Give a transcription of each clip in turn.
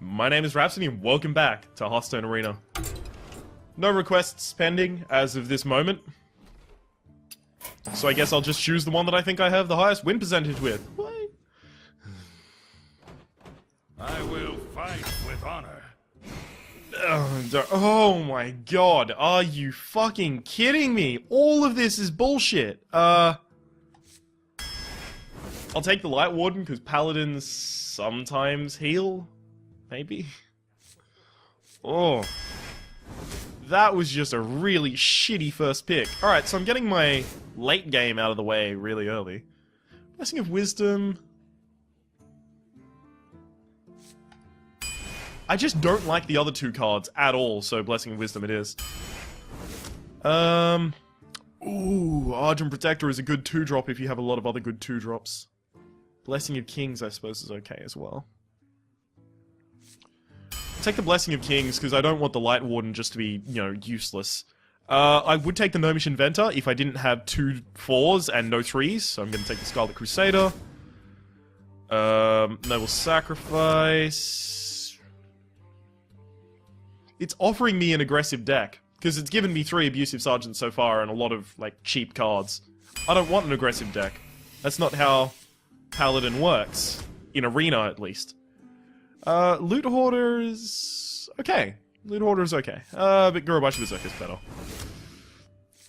My name is Rhapsody and welcome back to Hearthstone Arena. No requests pending as of this moment. So I guess I'll just choose the one that I think I have the highest win percentage with. What? I will fight with honor. Oh my god, are you fucking kidding me? All of this is bullshit. I'll take the Light Warden because Paladins sometimes heal. Maybe? Oh. That was just a really shitty first pick. Alright, so I'm getting my late game out of the way really early. Blessing of Wisdom. I just don't like the other two cards at all, so Blessing of Wisdom it is. Ooh, Argent Protector is a good 2-drop if you have a lot of other good 2-drops. Blessing of Kings, I suppose, is okay as well. Take the Blessing of Kings, because I don't want the Light Warden just to be, you know, useless. I would take the Gnomish Inventor if I didn't have 2 4s and no 3s, so I'm going to take the Scarlet Crusader. Noble Sacrifice. It's offering me an aggressive deck, because it's given me 3 Abusive Sergeants so far and a lot of, like, cheap cards. I don't want an aggressive deck. That's not how Paladin works. In Arena, at least. Loot Hoarder is okay. Loot Hoarder is okay. But Gurubashi Berserker is better.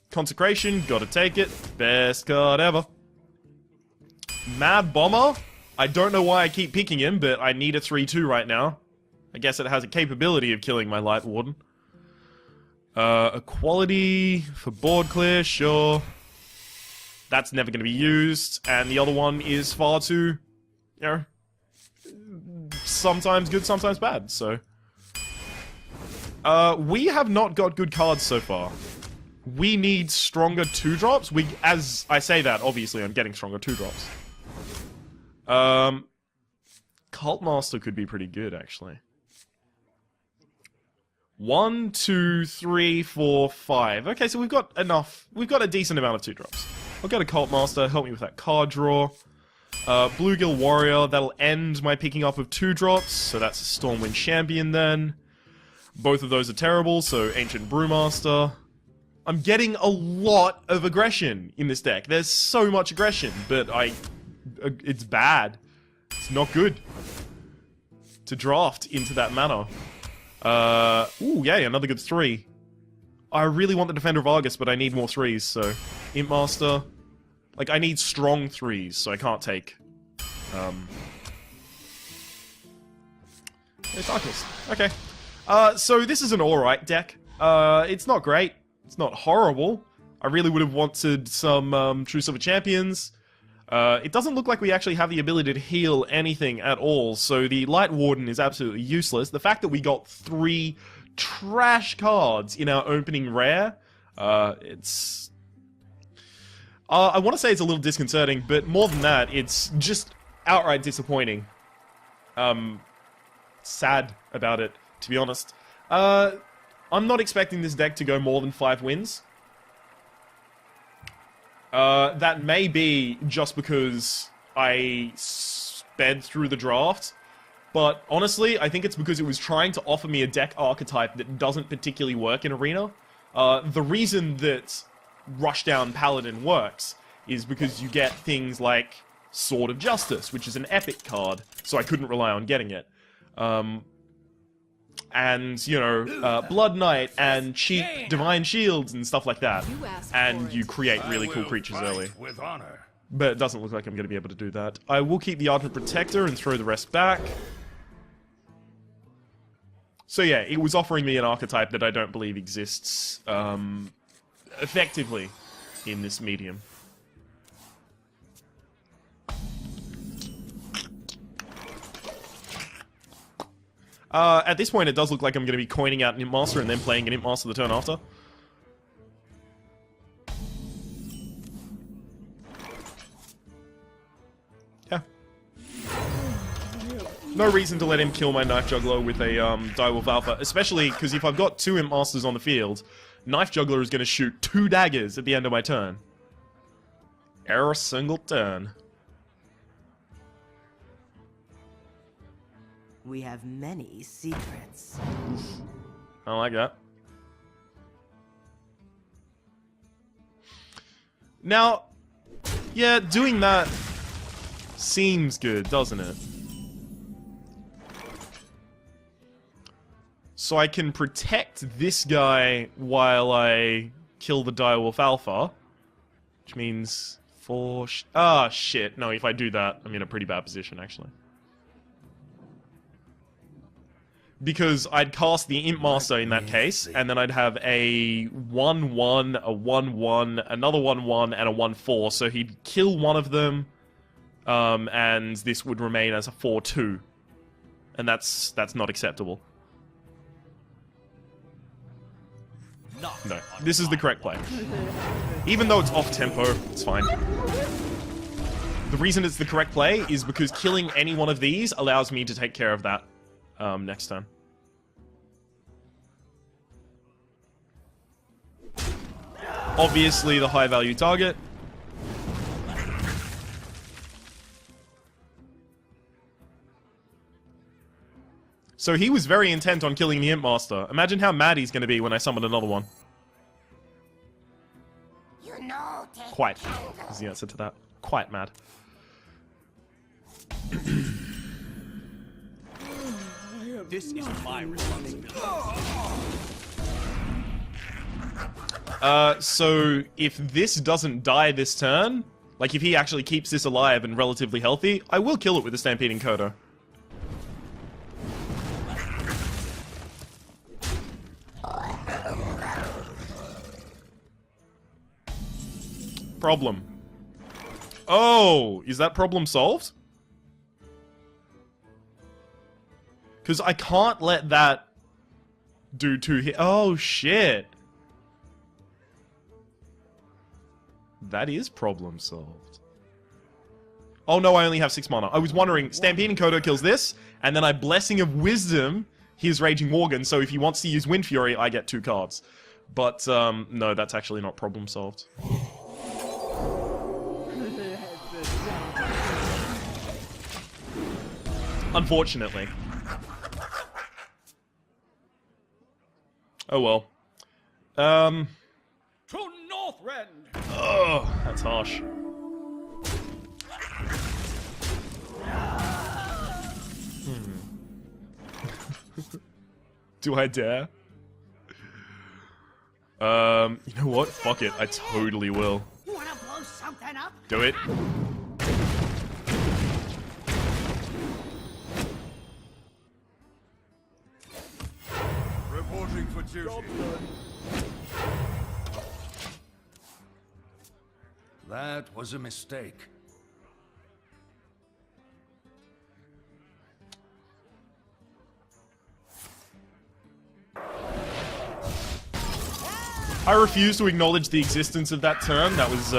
Consecration, gotta take it. Best card ever. Mad Bomber. I don't know why I keep picking him, but I need a 3-2 right now. I guess it has a capability of killing my Light Warden. Equality for board clear, sure. That's never gonna be used. And the other one is far too, you know, sometimes good, sometimes bad, so... we have not got good cards so far. We need stronger 2-drops. As I say that, obviously I'm getting stronger 2-drops. Cult Master could be pretty good, actually. 1, 2, 3, 4, 5. Okay, so we've got enough. We've got a decent amount of 2-drops. I'll go to Cult Master, help me with that card draw. Bluegill Warrior, that'll end my picking up of 2-drops, so that's a Stormwind Champion then. Both of those are terrible, so Ancient Brewmaster. I'm getting a lot of aggression in this deck. There's so much aggression, but it's bad. It's not good to draft into that manner. Ooh, yay, another good 3. I really want the Defender of Argus, but I need more 3s, so... Imp Master... Like, I need strong 3s, so I can't take... It's Darkness. Okay. So this is an alright deck. It's not great. It's not horrible. I really would have wanted some, True Silver Champions. It doesn't look like we actually have the ability to heal anything at all, so the Light Warden is absolutely useless. The fact that we got 3 trash cards in our opening rare, it's... I want to say it's a little disconcerting, but more than that, it's just outright disappointing. Sad about it, to be honest. I'm not expecting this deck to go more than 5 wins. That may be just because I sped through the draft, but honestly, I think it's because it was trying to offer me a deck archetype that doesn't particularly work in Arena. The reason that Rushdown Paladin works is because you get things like Sword of Justice, which is an epic card, so I couldn't rely on getting it. And, you know, Blood Knight and cheap Divine Shields and stuff like that. And you create really cool creatures early. But it doesn't look like I'm going to be able to do that. I will keep the Ardent Protector and throw the rest back. So yeah, it was offering me an archetype that I don't believe exists, effectively in this medium. At this point, it does look like I'm going to be coining out an Imp Master and then playing an Imp Master the turn after. Yeah. No reason to let him kill my Knife Juggler with a Direwolf Alpha, especially because if I've got 2 Imp Masters on the field, Knife Juggler is going to shoot 2 daggers at the end of my turn. Every single turn. We have many secrets. I don't like that. Now, yeah, doing that seems good, doesn't it? So I can protect this guy while I kill the Direwolf Alpha. Which means 4... Ah, shit. No, if I do that, I'm in a pretty bad position, actually. Because I'd cast the Imp Master in that case, and then I'd have a 1-1, a 1-1, another 1-1, and a 1-4. So he'd kill one of them, and this would remain as a 4-2. And that's not acceptable. No, this is the correct play. Even though it's off-tempo, it's fine. The reason it's the correct play is because killing any one of these allows me to take care of that next turn. Obviously, the high-value target. So he was very intent on killing the Imp Master. Imagine how mad he's going to be when I summon another one. Quite is the answer to that. Quite mad. This is my responsibility. So if this doesn't die this turn, like if he actually keeps this alive and relatively healthy, I will kill it with a Stampeding Kodo. Problem. Oh, is that problem solved? Because I can't let that do 2 hit. Oh, shit. That is problem solved. Oh no, I only have 6 mana. I was wondering, Stampeding Kodo kills this, and then I Blessing of Wisdom his Raging Worgen, so if he wants to use Wind Fury, I get 2 cards. But, no, that's actually not problem solved. Unfortunately. Oh well. To Northrend! Oh, that's harsh. Do I dare? You know what? Fuck it. I totally will. Wanna blow something up? Do it. Reporting for duty. That was a mistake. I refuse to acknowledge the existence of that term. That was,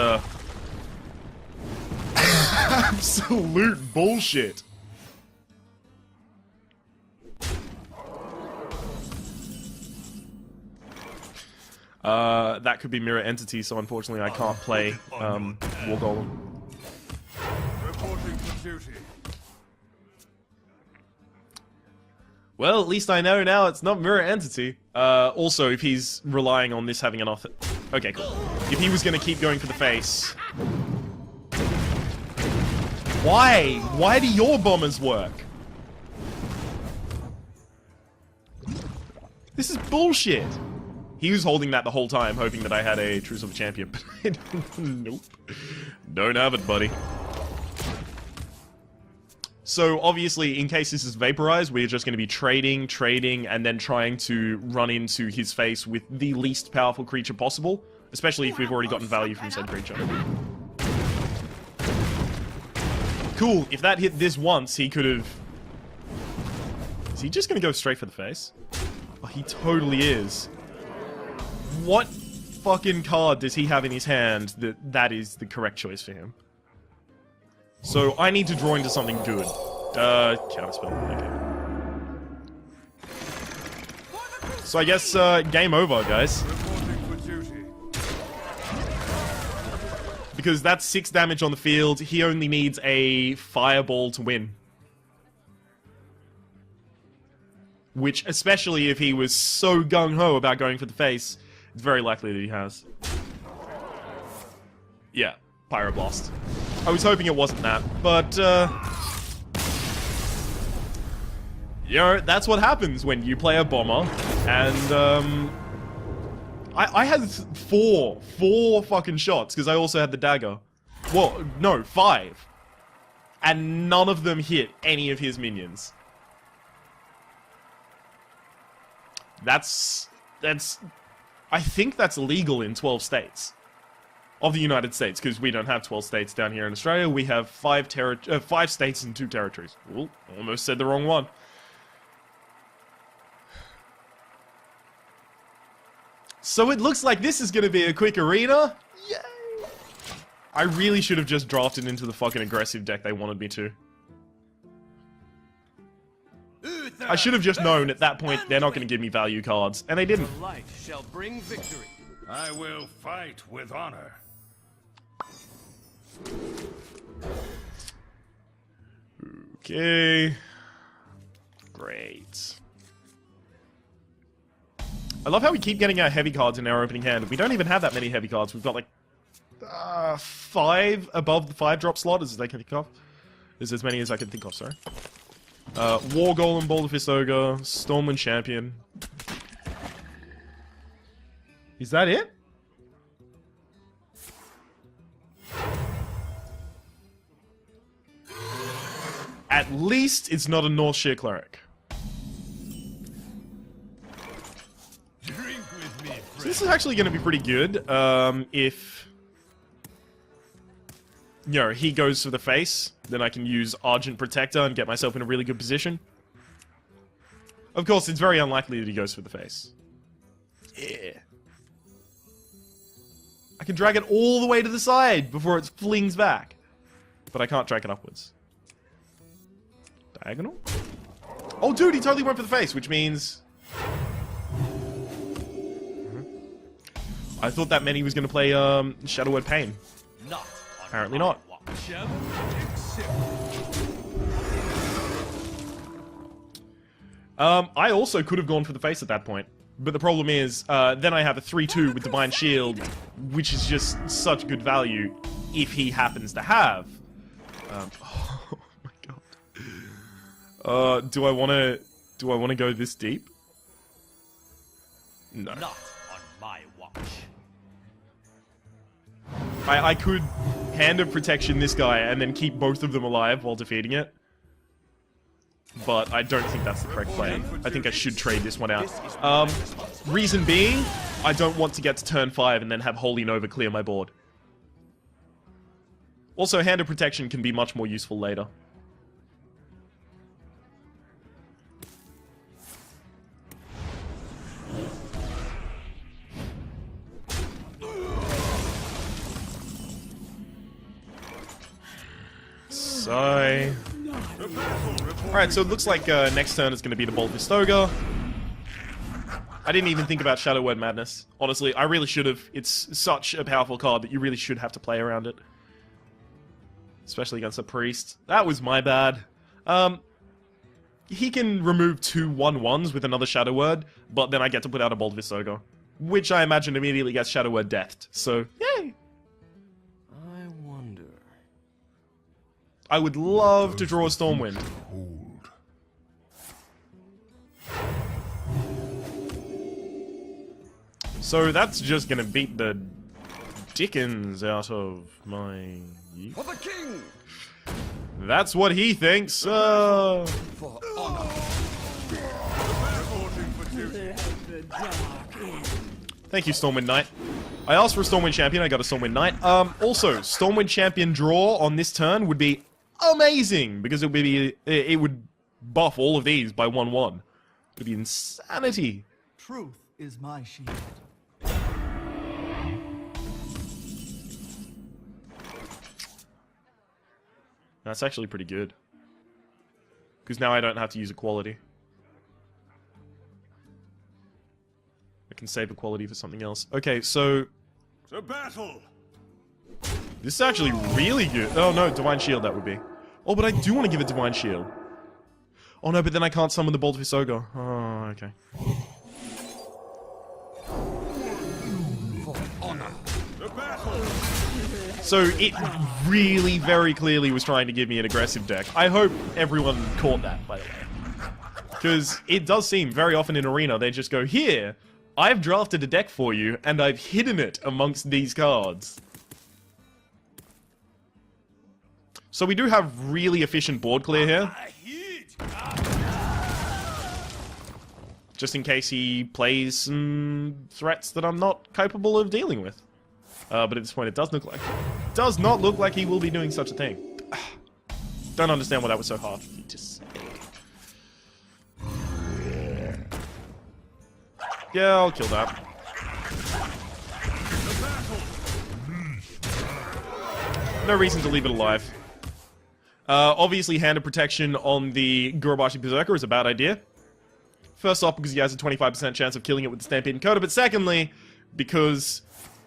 absolute bullshit. That could be Mirror Entity, so unfortunately I can't play, War Golem. Reporting for duty. Well, at least I know now it's not Mirror Entity. Also, if he's relying on this having an off... Okay, cool. If he was going to keep going for the face... Why? Why do your bombers work? This is bullshit. He was holding that the whole time, hoping that I had a True Silver Champion, but I don't... Nope. Don't have it, buddy. So, obviously, in case this is vaporized, we're just going to be trading, and then trying to run into his face with the least powerful creature possible, especially if we've already gotten value from said creature. Cool, if that hit this once, he could have... Is he just going to go straight for the face? Oh, he totally is. What fucking card does he have in his hand that is the correct choice for him? So, I need to draw into something good. Counterspell. Okay. So I guess, game over, guys. Because that's 6 damage on the field, he only needs a Fireball to win. Which, especially if he was so gung-ho about going for the face, it's very likely that he has. Yeah, Pyroblast. I was hoping it wasn't that, but, you know, that's what happens when you play a bomber, and, I had four fucking shots, because I also had the dagger. Well, no, 5. And none of them hit any of his minions. That's... I think that's legal in 12 states. Of the United States, because we don't have 12 states down here in Australia. We have 5 states and 2 territories. Ooh, almost said the wrong one. So it looks like this is going to be a quick arena. Yay! I really should have just drafted into the fucking aggressive deck they wanted me to. I should have just known at that point they're not going to give me value cards, and they didn't. The light shall bring victory. I will fight with honor. Okay. Great. I love how we keep getting our heavy cards in our opening hand. We don't even have that many heavy cards. We've got like 5 above the 5-drop slot, as I can think of. There's as many as I can think of, sorry. War Golem, Boulder Fist Ogre, Stormwind Champion. Is that it? At least it's not a North Sheer Cleric. Drink with me, So this is actually going to be pretty good, if... You know, he goes for the face, then I can use Argent Protector and get myself in a really good position. Of course, it's very unlikely that he goes for the face. Yeah. I can drag it all the way to the side before it flings back. But I can't drag it upwards. Diagonal? Oh, dude, he totally went for the face, which means... I thought that meant he was going to play Shadow Word Pain. Not Apparently not. I also could have gone for the face at that point. But the problem is, then I have a 3-2 with Divine Shield, which is just such good value if he happens to have. Oh my god. Do I want to go this deep? No. Not on my watch. I could Hand of Protection this guy and then keep both of them alive while defeating it. But I don't think that's the correct play. I think I should trade this one out. Reason being, I don't want to get to turn 5 and then have Holy Nova clear my board. Also, Hand of Protection can be much more useful later. So... Alright, so it looks like next turn is going to be the Bolt Vistoga. I didn't even think about Shadow Word Madness. Honestly, I really should have. It's such a powerful card that you really should have to play around it. Especially against a priest. That was my bad. He can remove 2 1/1s with another Shadow Word, but then I get to put out a Bolt Vistoga. Which I imagine immediately gets Shadow Word deathed. So, yay! I wonder. I would love to draw a Stormwind. So that's just gonna beat the dickens out of my... For the king! That's what he thinks. For honor. Reporting for duty. Thank you, Stormwind Knight. I asked for a Stormwind Champion, I got a Stormwind Knight. Also, Stormwind Champion draw on this turn would be amazing, because it would buff all of these by 1/1. It would be insanity. Truth is my shield. That's actually pretty good. Because now I don't have to use equality. I can save equality for something else. Okay, so... To battle! This is actually really good. Oh no, Divine Shield that would be. Oh, but I do want to give it Divine Shield. Oh no, but then I can't summon the Bolt of Hisoga. Oh, okay. The battle. So it really very clearly was trying to give me an aggressive deck. I hope everyone caught that, by the way. Because it does seem very often in Arena, they just go, here, I've drafted a deck for you, and I've hidden it amongst these cards. So we do have really efficient board clear here. Just in case he plays some threats that I'm not capable of dealing with. But at this point it does not look like he will be doing such a thing. Don't understand why that was so hard for me to say. Yeah, I'll kill that. No reason to leave it alive. Obviously, Hand of Protection on the Gurubashi Berserker is a bad idea. First off, because he has a 25% chance of killing it with the Stampede Encoder, but secondly, because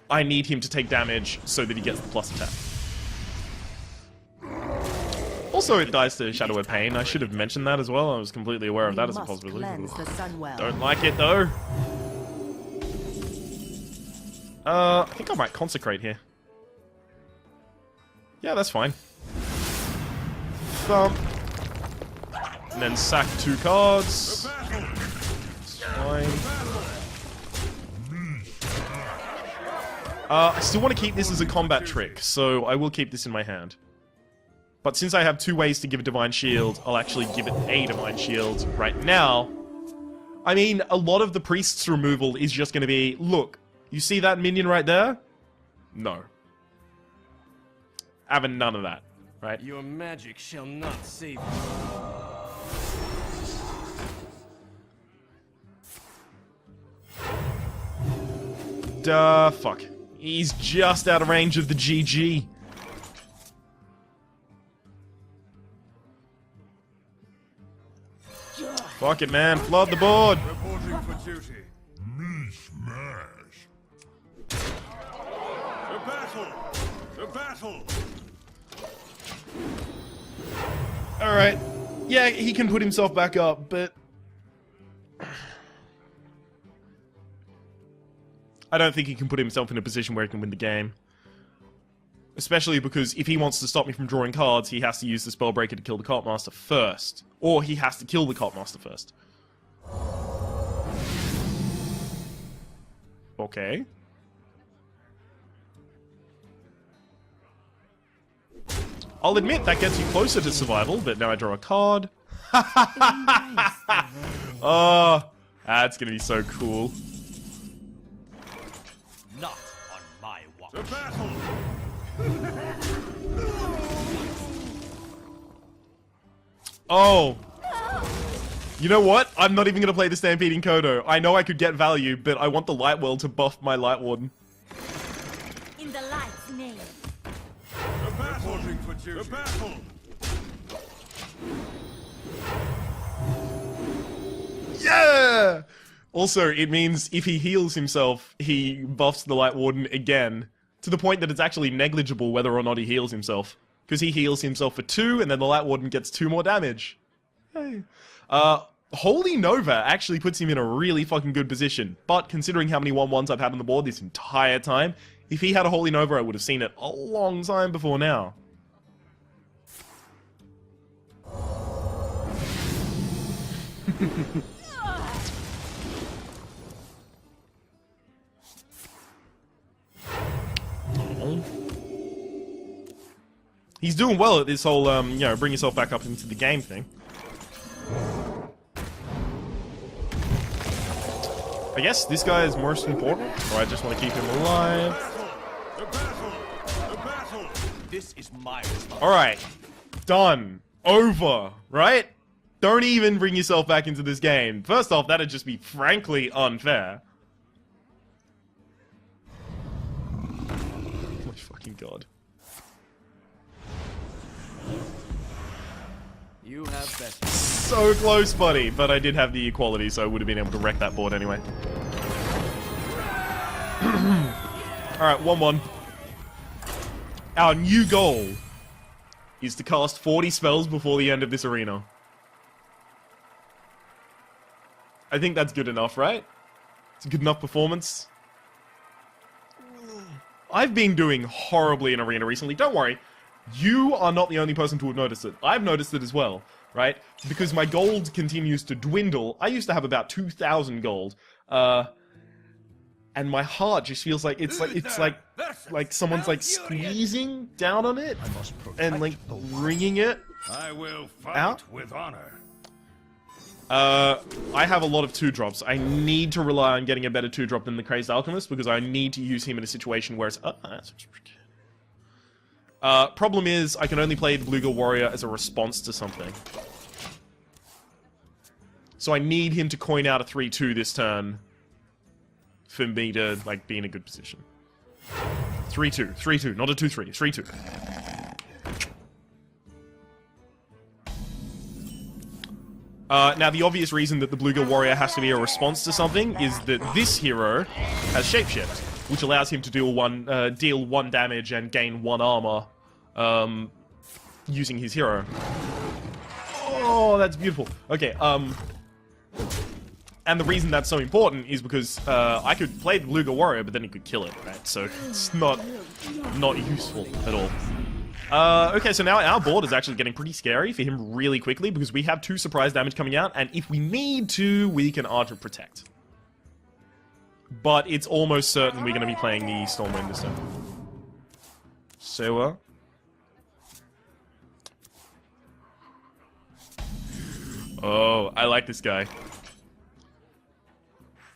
I need him to take damage so that he gets the plus attack. Also, it dies to Shadow of Pain. I should have mentioned that as well. I was completely aware of that as a possibility. Don't like it, though. I think I might Consecrate here. Yeah, that's fine. Thump. And then sack 2 cards. It's fine. I still want to keep this as a combat trick, so I will keep this in my hand. But since I have 2 ways to give a Divine Shield, I'll actually give it a Divine Shield right now. I mean, a lot of the Priest's removal is just going to be, look, you see that minion right there? No. Having none of that, right? Your magic shall not save you. Duh, fuck. He's just out of range of the GG. Fuck it, man. Flood the board. Reporting for duty. Me smash. The battle. The battle. Alright. Yeah, he can put himself back up, but... I don't think he can put himself in a position where he can win the game. Especially because if he wants to stop me from drawing cards, he has to use the Spellbreaker to kill the Cult Master first. Or he has to kill the Cult Master first. Okay. I'll admit that gets you closer to survival, but now I draw a card. Oh, that's gonna be so cool. Not on my watch. The battle. Oh. You know what? I'm not even going to play the Stampede Encoder. I know I could get value, but I want the Light World to buff my Light Warden. In the light's name. The battle. Reporting for duty. The battle. Yeah! Also, it means if he heals himself, he buffs the Light Warden again. To the point that it's actually negligible whether or not he heals himself. Because he heals himself for 2, and then the Light Warden gets 2 more damage. Hey. Holy Nova actually puts him in a really fucking good position. But considering how many 1/1s I've had on the board this entire time, if he had a Holy Nova, I would have seen it a long time before now. He's doing well at this whole, you know, bring yourself back up into the game thing. I guess this guy is most important, or I just want to keep him alive. The battle. The battle. This is my responsibility. Alright. Done. Over. Right? Don't even bring yourself back into this game. First off, that'd just be frankly unfair. Oh my fucking god. You have best. So close, buddy. But I did have the equality, so I would have been able to wreck that board anyway. Alright, 1-1. Our new goal is to cast 40 spells before the end of this arena. I think that's good enough, right? It's a good enough performance. I've been doing horribly in Arena recently. Don't worry. You are not the only person to have noticed it. I've noticed it as well, right? Because my gold continues to dwindle. I used to have about 2,000 gold. And my heart just feels like it's like someone's like squeezing down on it and like wringing it. I will fight Out? with honor. I have a lot of 2-drops. I need to rely on getting a better 2-drop than the Crazed Alchemist because I need to use him in a situation where it's... problem is, I can only play the Bluegill Warrior as a response to something. So I need him to coin out a 3-2 this turn for me to, like, be in a good position. 3-2. 3-2, not a 2-3. 3-2. Now, the obvious reason that the Bluegill Warrior has to be a response to something is that this hero has Shapeshift, which allows him to deal 1 damage and gain 1 armor using his hero. Oh, that's beautiful. Okay, and the reason that's so important is because I could play the Bluegill Warrior, but then he could kill it, right? So it's not useful at all. Okay, so now our board is actually getting pretty scary for him really quickly because we have 2 surprise damage coming out, and if we need to, we can Archer Protect. But it's almost certain we're going to be playing the Stormwind this turn. So, oh, I like this guy.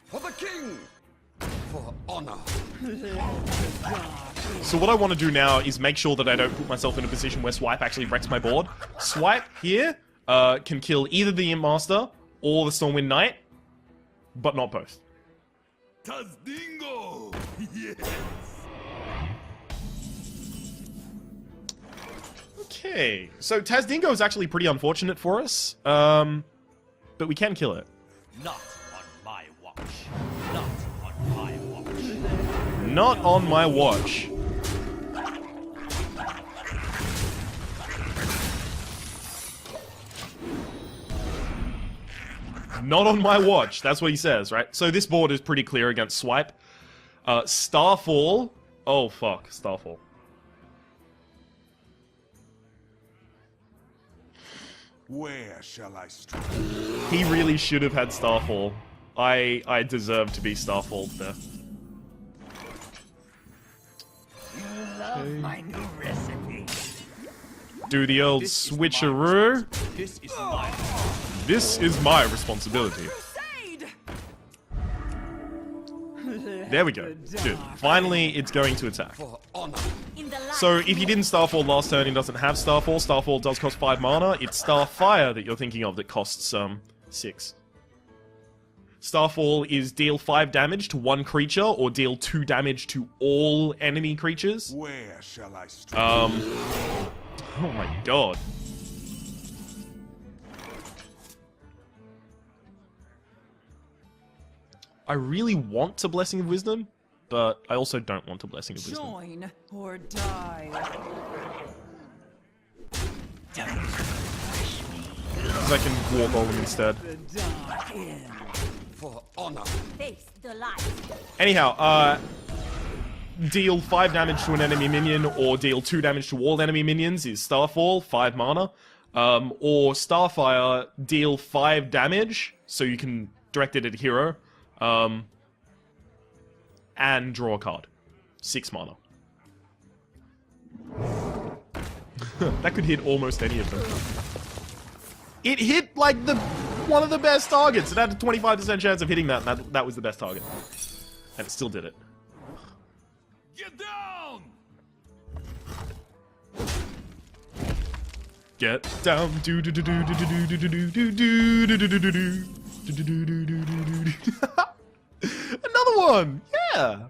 For the king! For honor! So what I want to do now is make sure that I don't put myself in a position where Swipe actually wrecks my board. Swipe here can kill either the Imp Master or the Stormwind Knight, but not both. Tazdingo! Yes! Okay, so Tazdingo is actually pretty unfortunate for us, but we can kill it. Not on my watch. Not on my watch. Not on my watch. Not on my watch. That's what he says, right? So this board is pretty clear against Swipe. Starfall. Oh, fuck. Starfall. Where shall I strike? He really should have had Starfall. I deserve to be Starfall there. My new recipe. Do the old This is switcheroo. This is mine. This is my responsibility. Crusade! There we go. Dude, finally it's going to attack. For honor. In the light So if he didn't Starfall last turn, he doesn't have Starfall. Starfall does cost 5 mana. It's Starfire that you're thinking of that costs 6. Starfall is deal 5 damage to 1 creature or deal 2 damage to all enemy creatures. Where shall I strike? Oh my god. I really want to Blessing of Wisdom, but I also don't want to Blessing of Wisdom. join or die. Because I can War Golem instead. For honor. Face the light. Anyhow, deal 5 damage to an enemy minion or deal 2 damage to all enemy minions is Starfall, 5 mana. Or Starfire, deal 5 damage, so you can direct it at a hero. And draw a card. 6 mana. That could hit almost any of them. It hit, like, one of the best targets. It had a 25% chance of hitting that, and that was the best target. And it still did it. Get down! Get down. Do do do do do do do do do do do do do do do. Another one! Yeah!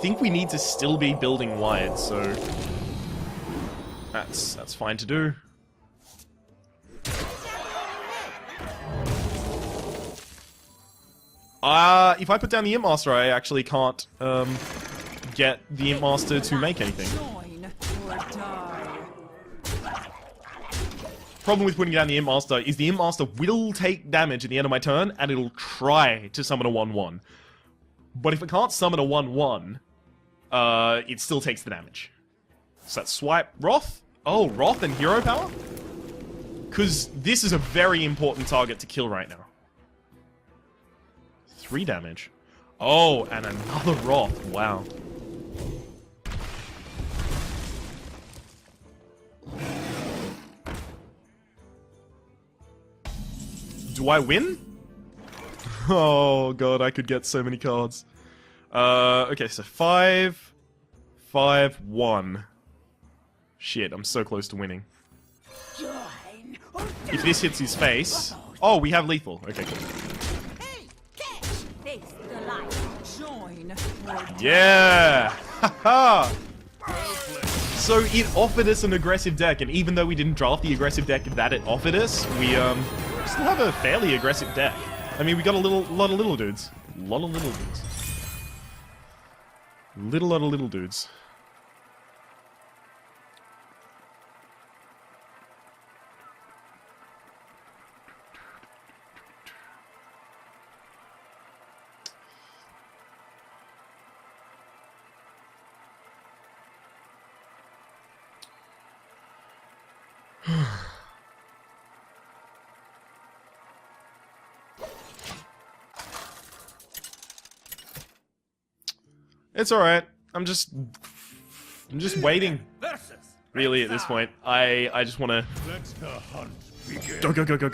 Think we need to still be building wide, so that's fine to do. If I put down the Imp Master, I actually can't get the Imp Master to make anything. Join or die. problem with putting down the Imp Master is the Imp Master will take damage at the end of my turn, and it'll try to summon a 1/1. But if it can't summon a 1/1, it still takes the damage. So that's swipe Wrath. Oh, Wrath and Hero Power? Because this is a very important target to kill right now. 3 damage. Oh, and another Wrath. Wow. Do I win? Oh god, I could get so many cards. Okay, so 5, 5, 1. Shit, I'm so close to winning. If this hits his face... Oh, we have lethal. Okay, cool. Face the light. Join. Yeah! Haha! So it offered us an aggressive deck, and even though we didn't draft the aggressive deck that it offered us, we still have a fairly aggressive deck. I mean, we got a lot of little dudes. Lot of little dudes. Lot of little dudes. It's alright. I'm just waiting. Really, at this point. I just wanna... Let the hunt begin. Go.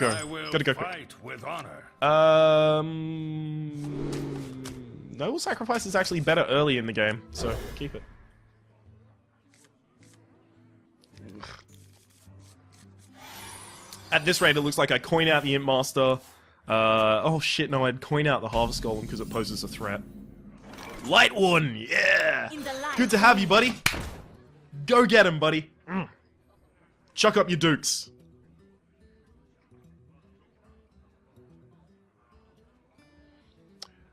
I will Gotta go. fight with honor. Noble Sacrifice is actually better early in the game, so keep it. At this rate, it looks like I coin out the Imp Master. Oh shit, no, I'd coin out the Harvest Golem because it poses a threat. Light Warden, yeah! Good to have you, buddy. Go get him, buddy. Chuck up your dukes.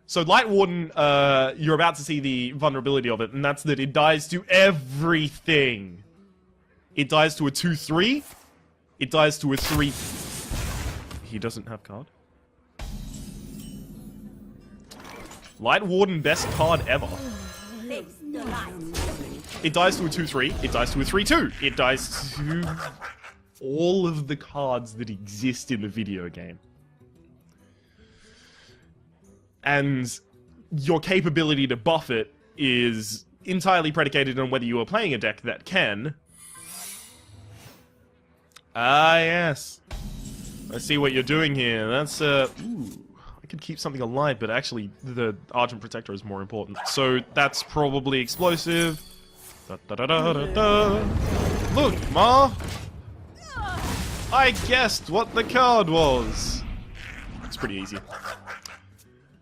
So Light Warden, you're about to see the vulnerability of it, and that's that it dies to everything. It dies to a 2/3. It dies to a 3... He doesn't have card? Light Warden, best card ever. Face the light. It dies to a 2/3. It dies to a 3/2. It dies to all of the cards that exist in the video game. And your capability to buff it is entirely predicated on whether you are playing a deck that can... Ah, yes. I see what you're doing here. That's, ooh. I could keep something alive, but actually, the Argent Protector is more important. So, that's probably explosive. Da-da-da-da-da-da. Look, Ma! I guessed what the card was! It's pretty easy.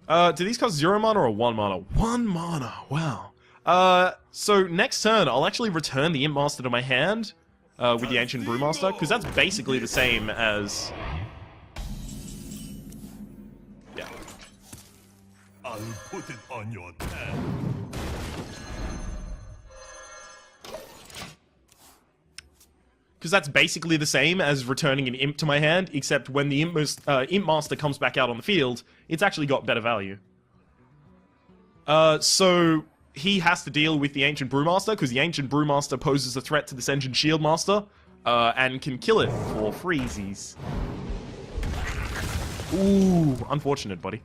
Do these cost 0 mana or 1 mana? 1 mana, wow. So next turn, I'll actually return the Imp Master to my hand with the Ancient Brewmaster, because that's basically the same as... Yeah. I'll put it on your tab. Because that's basically the same as returning an Imp to my hand, except when the Imp Master comes back out on the field, it's actually got better value. So he has to deal with the Ancient Brewmaster, because the Ancient Brewmaster poses a threat to the Sentient Shieldmaster, and can kill it for freezies. Ooh, unfortunate, buddy.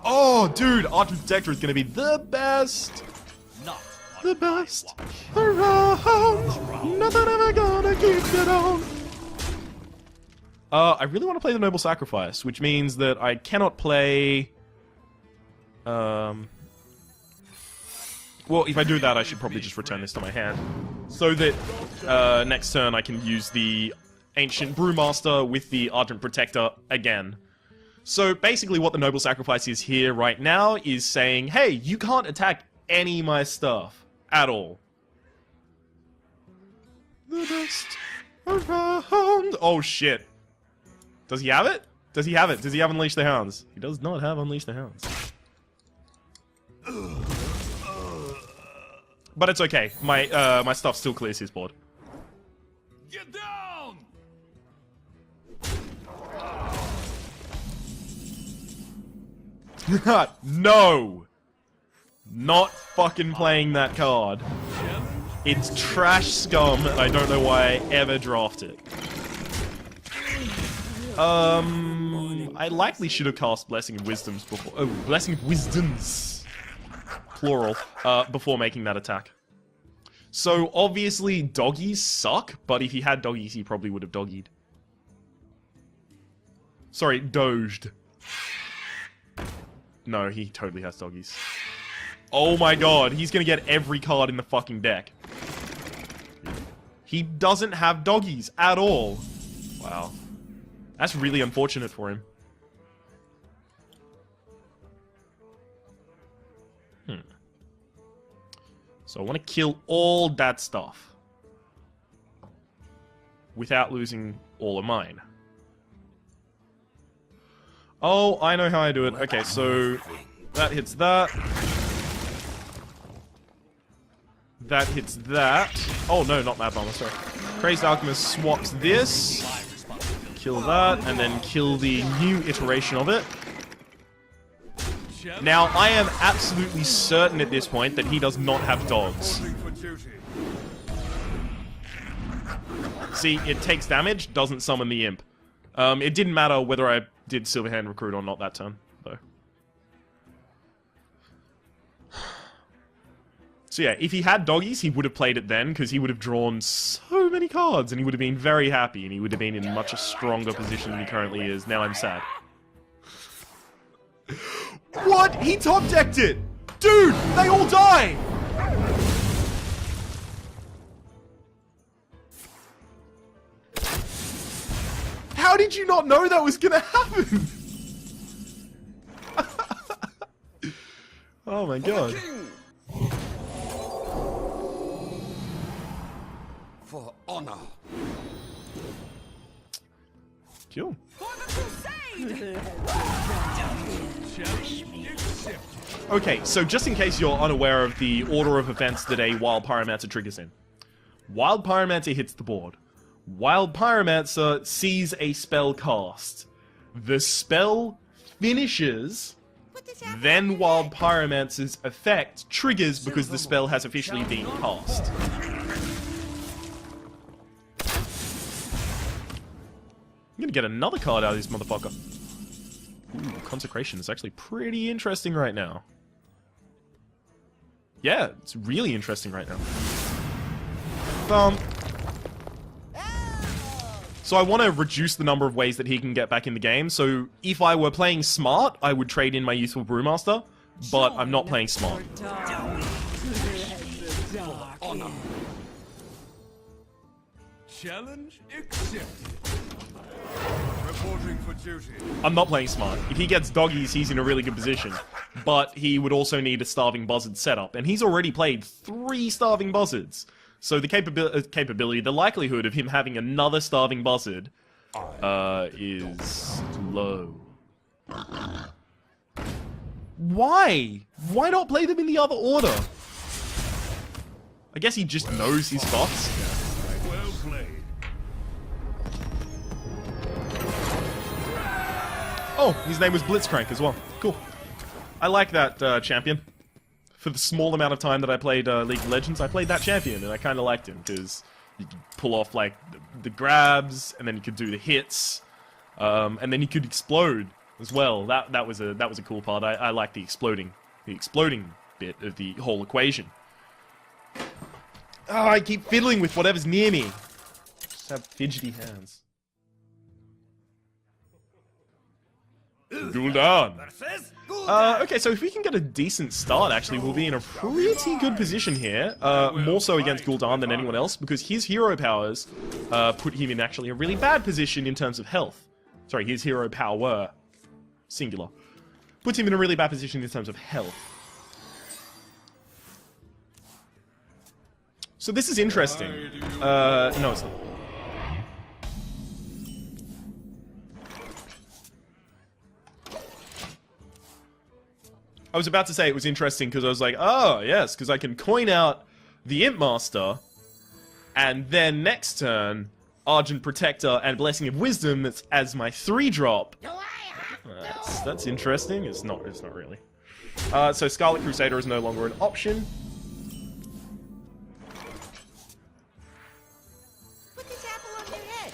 Oh, dude, Argent Protector is going to be the best! Not The best around. Nothing ever gonna keep it on. I really want to play the Noble Sacrifice, which means that I cannot play... Well, if I do that, I should probably just return this to my hand. So that next turn I can use the Ancient Brewmaster with the Argent Protector again. So basically what the Noble Sacrifice is here right now is saying, hey, you can't attack any of my stuff. At all. The best around. Oh shit. Does he have it? Does he have it? Does he have Unleash the Hounds? He does not have Unleash the Hounds. But it's okay. My my stuff still clears his board. Get down! No! Not fucking playing that card. It's trash scum, and I don't know why I ever drafted it. I likely should have cast Blessing of Wisdoms before. Oh, Blessing of Wisdoms! Plural. Before making that attack. So, obviously, doggies suck, but if he had doggies, he probably would have doggied. Sorry, doged. No, he totally has doggies. Oh my god, he's gonna get every card in the fucking deck. He doesn't have doggies at all. Wow. That's really unfortunate for him. So I want to kill all that stuff. Without losing all of mine. Oh, I know how I do it. Okay, so that hits that. That hits that. Oh no, not Mad Bomber, sorry. Crazed Alchemist swaps this. Kill that, and then kill the new iteration of it. Now, I am absolutely certain at this point that he does not have dogs. See, it takes damage, doesn't summon the imp. It didn't matter whether I did Silverhand Recruit or not that turn, though. So yeah, if he had doggies, he would have played it then, because he would have drawn so many cards, and he would have been very happy, and he would have been in much a stronger position than he currently is. Now I'm sad. What? He top-decked it! Dude, they all die! How did you not know that was gonna happen? Oh my god. For honor. Cool. Okay, so just in case you're unaware of the order of events that a Wild Pyromancer triggers in. Wild Pyromancer hits the board. Wild Pyromancer sees a spell cast. The spell finishes, then Wild Pyromancer's effect triggers because the spell has officially been cast. I'm gonna get another card out of this motherfucker. Ooh, Consecration is actually pretty interesting right now. Yeah, it's really interesting right now. So I want to reduce the number of ways that he can get back in the game. So if I were playing smart, I would trade in my Useful Brewmaster, but I'm not playing smart. Honor. Challenge accepted. Reporting for duty. I'm not playing smart. If he gets doggies, he's in a really good position. But he would also need a Starving Buzzard setup, and he's already played 3 Starving Buzzards. So the capability, the likelihood of him having another Starving Buzzard is low. Why? Why not play them in the other order? I guess he just knows his spots. Well played. Oh, his name was Blitzcrank as well. Cool. I like that champion. For the small amount of time that I played League of Legends, I played that champion, and I kind of liked him, because you could pull off, like, the grabs, and then you could do the hits, and then you could explode as well. That was a cool part. I like the exploding bit of the whole equation. Oh, I keep fiddling with whatever's near me. Just have fidgety hands. Gul'dan. Okay, so if we can get a decent start, actually, we'll be in a pretty good position here. More so against Gul'dan than anyone else, because his hero powers put him in actually a really bad position in terms of health. Sorry, his hero power, singular, puts him in a really bad position in terms of health. So this is interesting. No, it's not. I was about to say it was interesting because I was like, oh, yes, because I can coin out the Imp Master, and then next turn, Argent Protector and Blessing of Wisdom that's as my 3-drop. That's interesting. It's not really. So Scarlet Crusader is no longer an option. Put this apple on your head.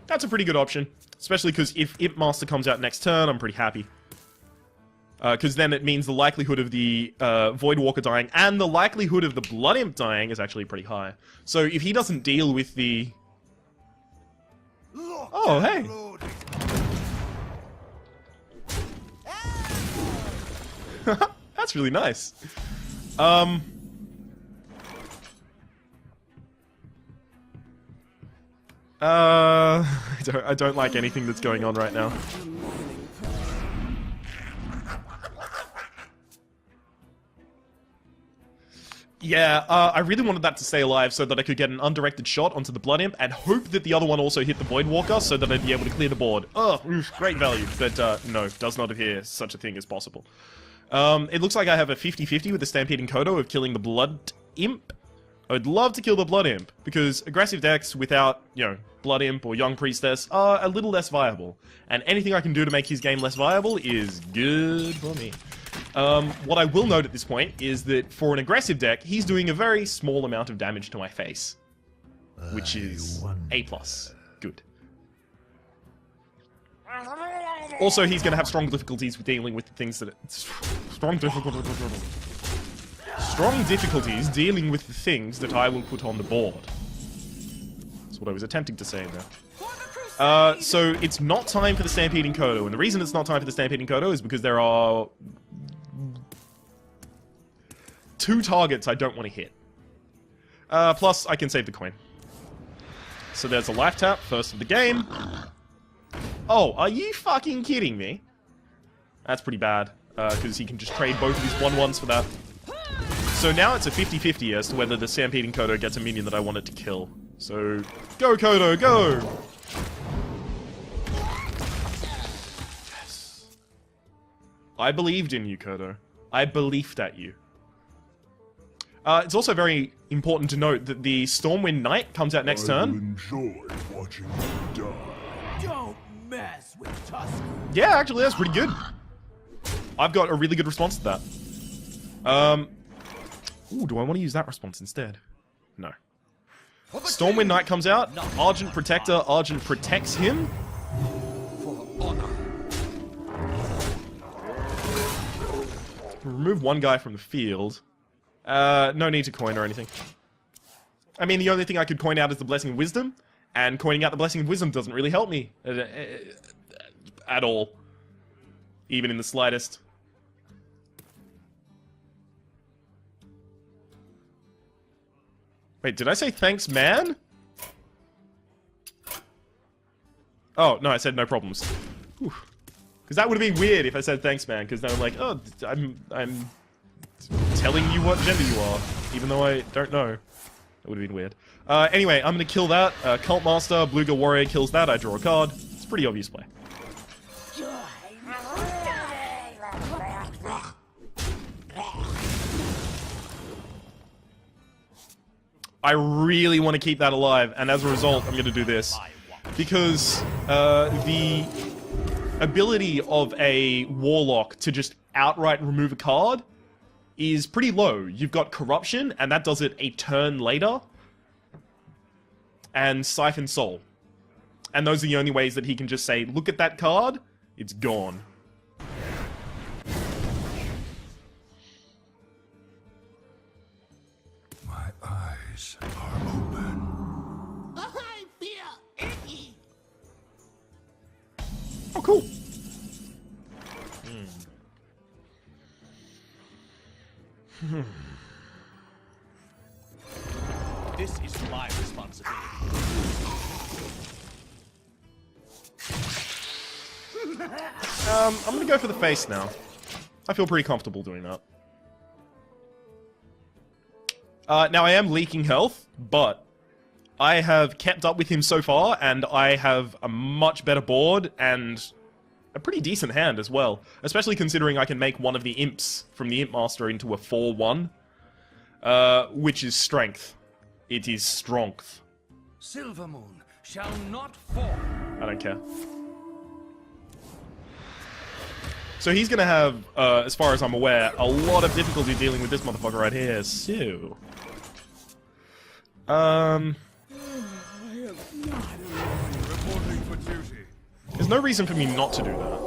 That's a pretty good option. Especially because if Imp Master comes out next turn, I'm pretty happy. Because then it means the likelihood of the Voidwalker dying and the likelihood of the Blood Imp dying is actually pretty high. So if he doesn't deal with the... Oh, hey! That's really nice. I don't like anything that's going on right now. Yeah, I really wanted that to stay alive so that I could get an undirected shot onto the Blood Imp and hope that the other one also hit the Voidwalker so that I'd be able to clear the board. Ugh, great value, but no, does not appear such a thing as possible. It looks like I have a 50-50 with the Stampeding Kodo of killing the Blood Imp. I'd love to kill the Blood Imp, because aggressive decks without, Blood Imp or Young Priestess are a little less viable. And anything I can do to make his game less viable is good for me. What I will note at this point is that for an aggressive deck, he's doing a very small amount of damage to my face. Which is A+. Good. Also, he's going to have strong difficulties with dealing with the things that... Strong difficulties dealing with the things that I will put on the board. That's what I was attempting to say there. So it's not time for the Stampeding Kodo, and the reason it's not time for the Stampeding Kodo is because there are 2 targets I don't want to hit. Plus, I can save the coin. So there's a life tap, first of the game. Oh, are you fucking kidding me? That's pretty bad, because he can just trade both of his 1/1s for that. So now it's a 50-50 as to whether the Stampeding Kodo gets a minion that I want it to kill. So, go Kodo, go! Yes. I believed in you, Kodo. I believed at you. It's also very important to note that the Stormwind Knight comes out next turn. Enjoy watching you die. Don't mess with Tusk. Yeah, actually, that's pretty good. I've got a really good response to that. Ooh, do I want to use that response instead? No. Stormwind Knight comes out. Argent Protector. Argent protects him. For honor. Remove one guy from the field. No need to coin or anything. I mean, the only thing I could coin out is the Blessing of Wisdom, and coining out the Blessing of Wisdom doesn't really help me. At all. Even in the slightest. Wait, did I say thanks, man? Oh, no, I said no problems. Because that would have been weird if I said thanks, man, because then I'm like, oh, I'm telling you what gender you are, even though I don't know. That would have been weird. Anyway, I'm going to kill that. Cult Master, Bluegill Warrior kills that, I draw a card. It's a pretty obvious play. I really want to keep that alive, and as a result, I'm going to do this. Because the ability of a Warlock to just outright remove a card is pretty low. You've got Corruption, and that does it a turn later. And Siphon Soul. And those are the only ways that he can just say, look at that card, it's gone. My eyes are open. I feel icky. Oh, cool. This is my responsibility. I'm gonna go for the face now. I feel pretty comfortable doing that. Now I am leaking health, but I have kept up with him so far, and I have a much better board, and a pretty decent hand as well. Especially considering I can make one of the imps from the Imp Master into a 4-1. which is strength. It is strength. Silver Moon shall not fall. I don't care. So he's gonna have, as far as I'm aware, a lot of difficulty dealing with this motherfucker right here. So, Reporting for duty. there's no reason for me not to do that.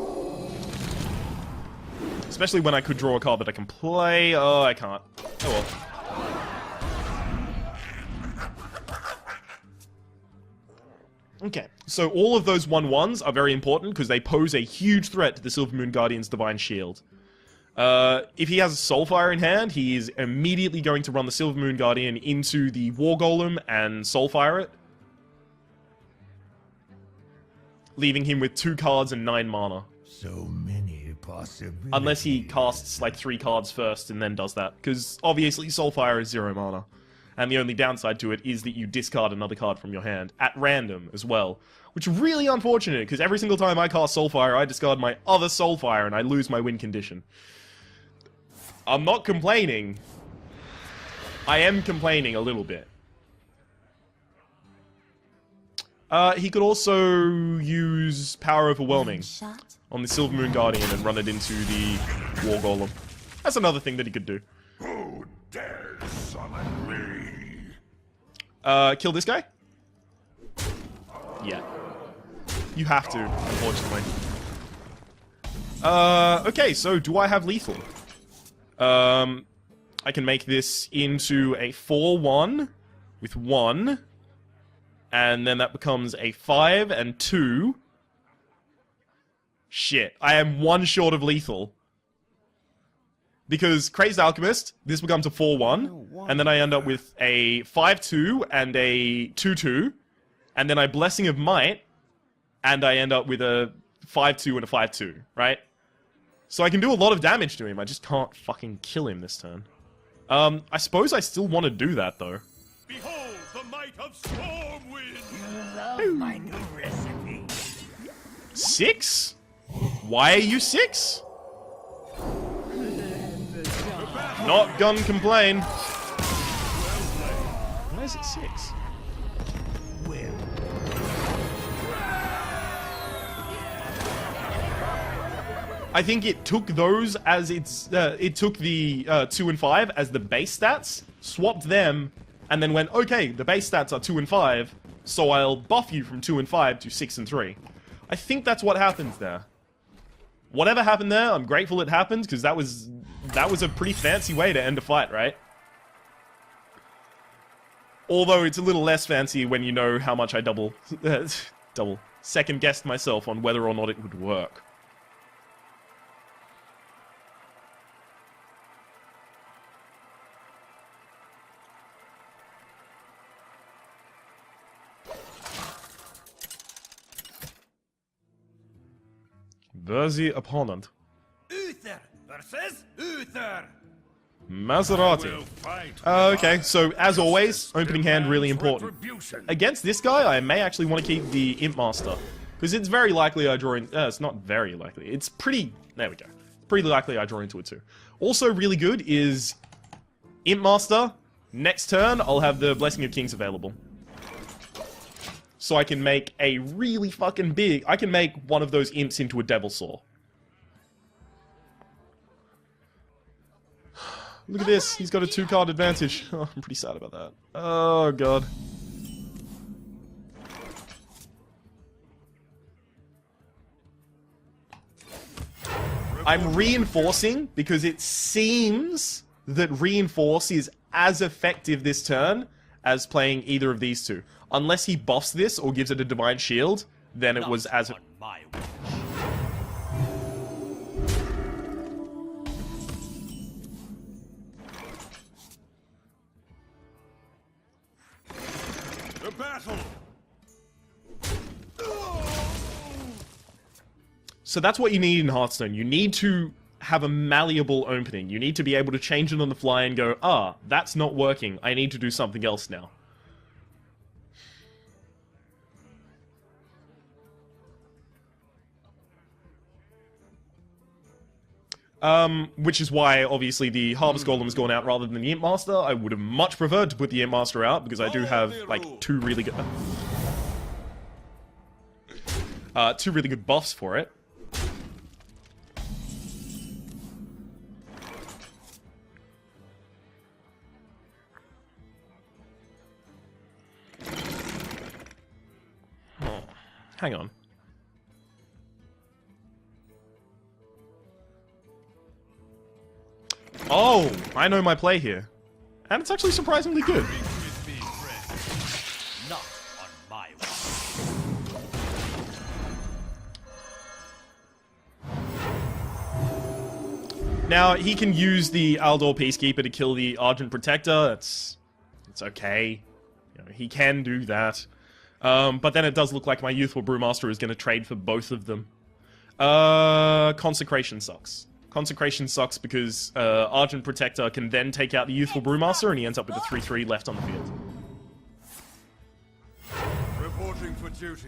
Especially when I could draw a card that I can play. Oh, I can't. Oh well. Okay, so all of those 1/1s are very important because they pose a huge threat to the Silver Moon Guardian's Divine Shield. If he has a Soulfire in hand, he is immediately going to run the Silver Moon Guardian into the War Golem and Soulfire it, leaving him with 2 cards and 9 mana. So many possibilities. Unless he casts like 3 cards first and then does that, because obviously Soulfire is 0 mana. And the only downside to it is that you discard another card from your hand, at random as well. Which is really unfortunate, because every single time I cast Soulfire, I discard my other Soulfire and I lose my win condition. I'm not complaining. I am complaining a little bit. He could also use Power Overwhelming on the Silver Moon Guardian and run it into the War Golem. That's another thing that he could do. Who dares summon me? Kill this guy? Yeah. You have to, unfortunately. Okay, so do I have lethal? I can make this into a 4/1 with 1. And then that becomes a 5 and 2. Shit, I am 1 short of lethal. Because Crazed Alchemist, this becomes a 4/1, and then I end up with a 5/2 and a 2/2, and then I Blessing of Might, and I end up with a 5/2 and a 5/2, right? So I can do a lot of damage to him, I just can't fucking kill him this turn. I suppose I still want to do that, though. Behold the might of Stormwind! Love my new recipe. 6? Why are you 6? Not gonna complain. Why is it 6? I think it took those as it took the 2 and 5 as the base stats, swapped them, and then went, okay, the base stats are 2 and 5, so I'll buff you from 2 and 5 to 6 and 3. I think that's what happens there. Whatever happened there, I'm grateful it happened, because that was a pretty fancy way to end a fight, right? Although it's a little less fancy when you know how much I second-guessed myself on whether or not it would work. Worthy opponent. Uther versus Uther. Maserati. Okay, so as always, opening hand really important. Against this guy, I may actually want to keep the Imp Master. Because it's very likely I draw in... it's not very likely. It's pretty... There we go. Pretty likely I draw into it too. Also really good is Imp Master. Next turn, I'll have the Blessing of Kings available. So I can make a really fucking big... I can make one of those imps into a Devil Saw. Look at this, he's got a 2-card advantage. Oh, I'm pretty sad about that. Oh, God. I'm reinforcing because it seems that reinforce is as effective this turn as playing either of these two. Unless he buffs this or gives it a Divine Shield, then it was as... on my watch. The battle. So that's what you need in Hearthstone. You need to have a malleable opening. You need to be able to change it on the fly and go, ah, that's not working. I need to do something else now. Which is why, obviously, the Harvest Golem has gone out rather than the Imp Master. I would have much preferred to put the Imp Master out, because I do have, like, two really good buffs for it. Oh, hang on. Oh, I know my play here. And it's actually surprisingly good. Not on my watch. Now, he can use the Aldor Peacekeeper to kill the Argent Protector. It's okay. You know, he can do that. But then it does look like my Youthful Brewmaster is going to trade for both of them. Consecration sucks. Consecration sucks because Argent Protector can then take out the Youthful Brewmaster, and he ends up with a 3/3 left on the field. Reporting for duty.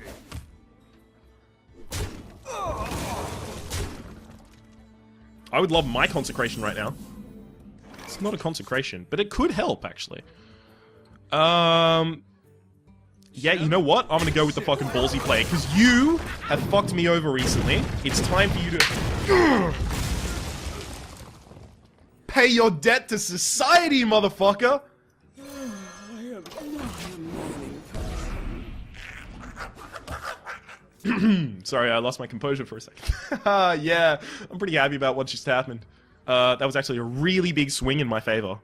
I would love my Consecration right now. It's not a Consecration, but it could help, actually. Yeah, you know what? I'm gonna go with the fucking ballsy play, because you have fucked me over recently. It's time for you to... pay your debt to society, motherfucker! Sorry, I lost my composure for a second. Yeah, I'm pretty happy about what just happened. That was actually a really big swing in my favor.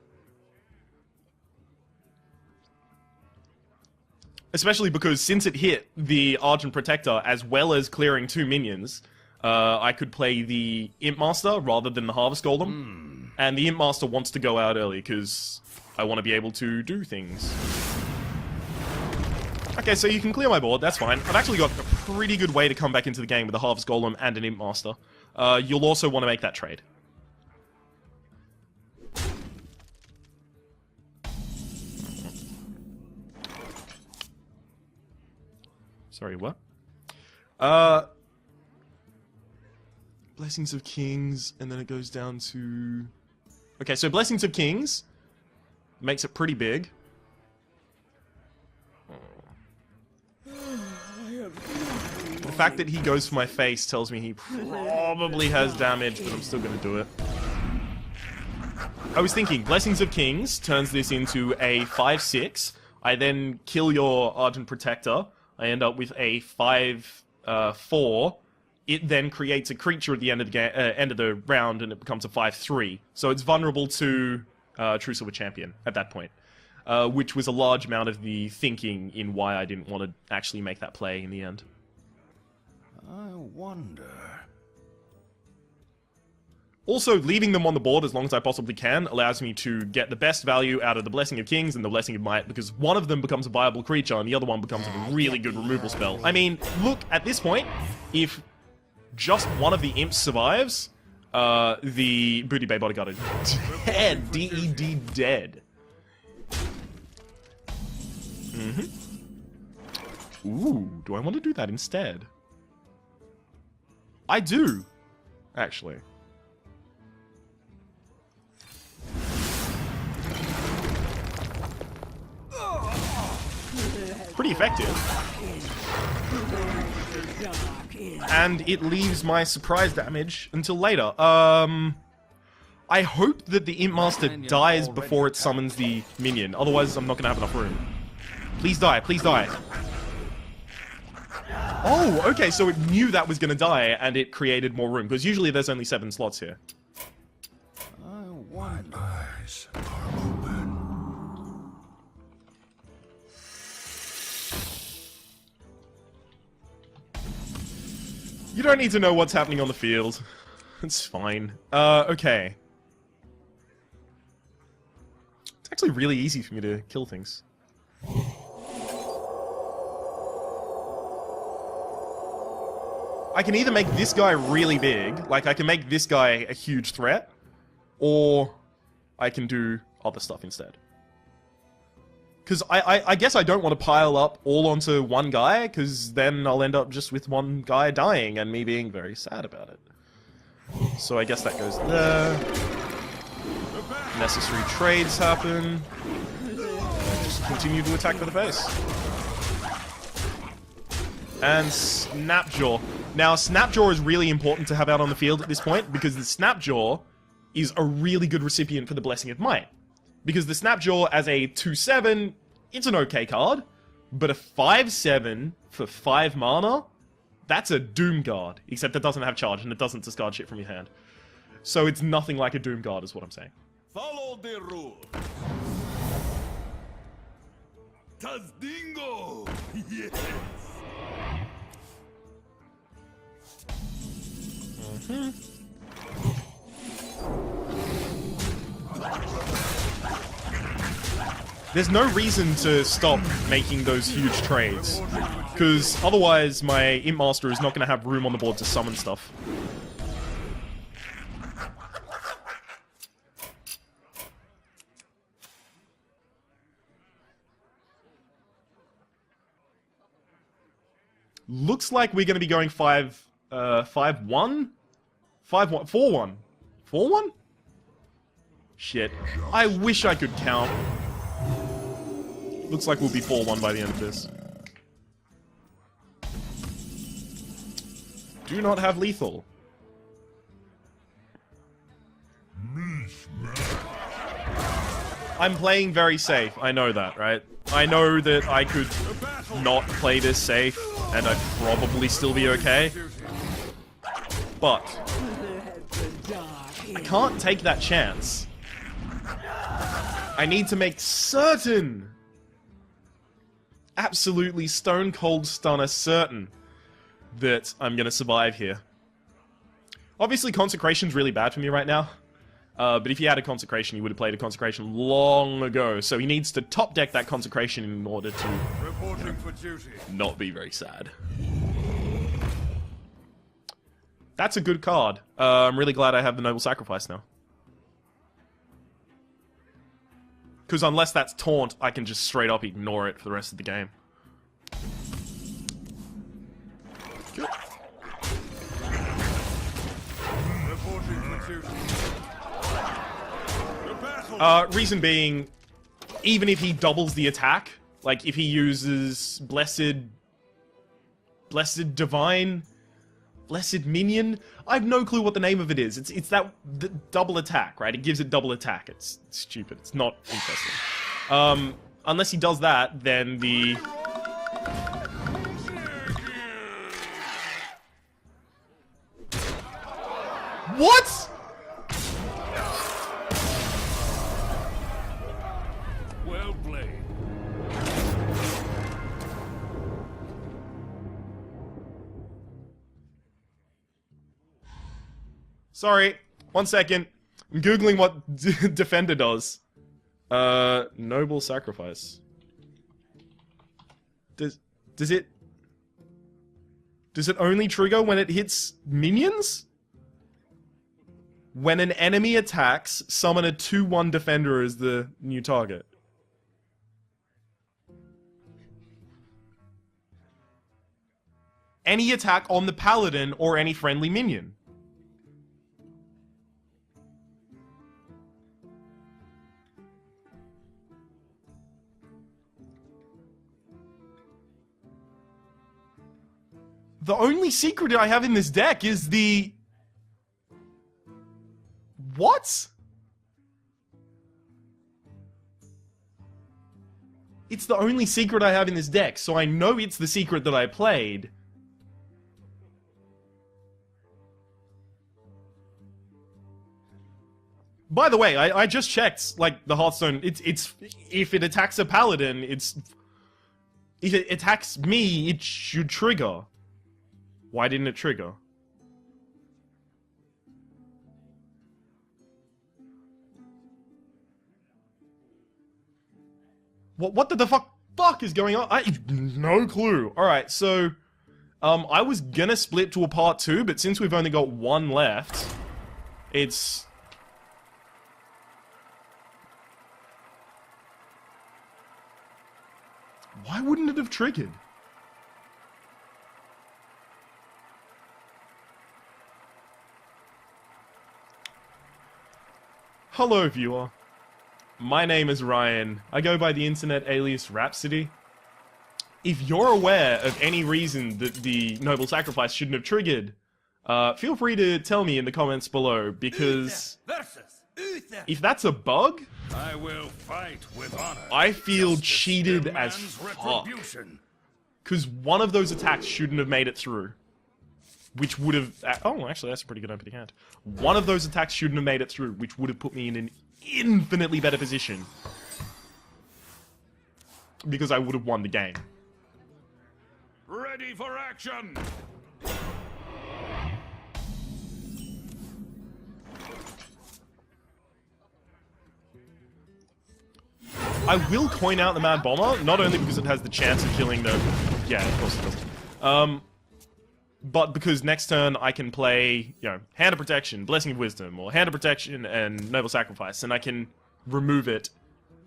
Especially because since it hit the Argent Protector as well as clearing 2 minions, I could play the Imp Master rather than the Harvest Golem. And the Imp Master wants to go out early because I want to be able to do things. Okay, so you can clear my board, that's fine. I've actually got a pretty good way to come back into the game with a Harvest Golem and an Imp Master. You'll also want to make that trade. Sorry, what? Blessings of Kings, and then it goes down to... Okay, so Blessings of Kings makes it pretty big. The fact that he goes for my face tells me he probably has damage, but I'm still gonna do it. I was thinking, Blessings of Kings turns this into a 5/6. I then kill your Argent Protector. I end up with a 5/4. It then creates a creature at the end of the end of the round, and it becomes a 5/3. So it's vulnerable to True Silver Champion at that point, which was a large amount of the thinking in why I didn't want to actually make that play in the end. I wonder. Also, leaving them on the board as long as I possibly can allows me to get the best value out of the Blessing of Kings and the Blessing of Might, because one of them becomes a viable creature and the other one becomes a really good removal spell. I mean, look, at this point, if just one of the imps survives, the Booty Bay Bodyguard is dead. D-E-D, dead. Ooh, do I want to do that instead? I do, actually. Pretty effective. And it leaves my surprise damage until later. I hope that the Imp Master dies before it summons the minion, otherwise I'm not gonna have enough room. Please die, please die. Oh, okay, so it knew that was gonna die and it created more room, because usually there's only 7 slots here. My eyes are open. You don't need to know what's happening on the field. It's fine. Okay. It's actually really easy for me to kill things. I can either make this guy really big, like I can make this guy a huge threat, or I can do other stuff instead. Because I guess I don't want to pile up all onto one guy, because then I'll end up just with one guy dying and me being very sad about it. So I guess that goes there. Necessary trades happen. Just continue to attack for the face. And Snapjaw. Now, Snapjaw is really important to have out on the field at this point, because the Snapjaw is a really good recipient for the Blessing of Might. Because the Snapjaw as a 2/7, it's an okay card, but a 5/7 for 5 mana, that's a Doom Guard, except it doesn't have charge and it doesn't discard shit from your hand. So it's nothing like a Doom Guard is what I'm saying. Follow the rules. Tazdingo! Yes! There's no reason to stop making those huge trades, because otherwise my Imp Master is not going to have room on the board to summon stuff. Looks like we're going to be going 5-1? 5-1? 4-1? 4-1? Shit. I wish I could count. Looks like we'll be 4-1 by the end of this. Do not have lethal. I'm playing very safe, I know that, right? I know that I could not play this safe, and I'd probably still be okay. But I can't take that chance. I need to make certain, absolutely stone cold stunner certain, that I'm gonna survive here. Obviously, Consecration's really bad for me right now. But if he had a Consecration, he would have played a Consecration long ago. So he needs to top deck that Consecration in order to Reporting for duty. not be very sad. That's a good card. I'm really glad I have the Noble Sacrifice now. Because unless that's Taunt, I can just straight up ignore it for the rest of the game. Good. Reporting for duty. Reason being, even if he doubles the attack, like if he uses Blessed Divine, Blessed Minion, I have no clue what the name of it is. It's that double attack, right? It gives it double attack. It's stupid. It's not interesting. Unless he does that, then the... What?! Well played. Sorry, 1 second. I'm googling what Defender does. Noble Sacrifice. Does it only trigger when it hits minions? When an enemy attacks, summon a 2/1 Defender as the new target. Any attack on the Paladin or any friendly minion. The only secret I have in this deck is the... What? It's the only secret I have in this deck, so I know it's the secret that I played. By the way, I just checked, like, the Hearthstone, it's if it attacks a Paladin, if it attacks me, it should trigger. Why didn't it trigger? What the fuck is going on? No clue. Alright, so... I was gonna split to a part 2, but since we've only got 1 left, it's... Why wouldn't it have triggered? Hello, viewer. My name is Ryan. I go by the internet alias Rhapsody. If you're aware of any reason that the Noble Sacrifice shouldn't have triggered, feel free to tell me in the comments below, because Uther versus Uther. if that's a bug, I will fight with honor. I feel Justice cheated as demands fuck. retribution. Because one of those attacks shouldn't have made it through. Which would have... Oh, actually, that's a pretty good opening hand. One of those attacks shouldn't have made it through, which would have put me in an infinitely better position. Because I would have won the game. Ready for action! I will coin out the Mad Bomber, not only because it has the chance of killing the... Yeah, of course it does. But because next turn I can play, you know, Hand of Protection, Blessing of Wisdom, or Hand of Protection and Noble Sacrifice, and I can remove it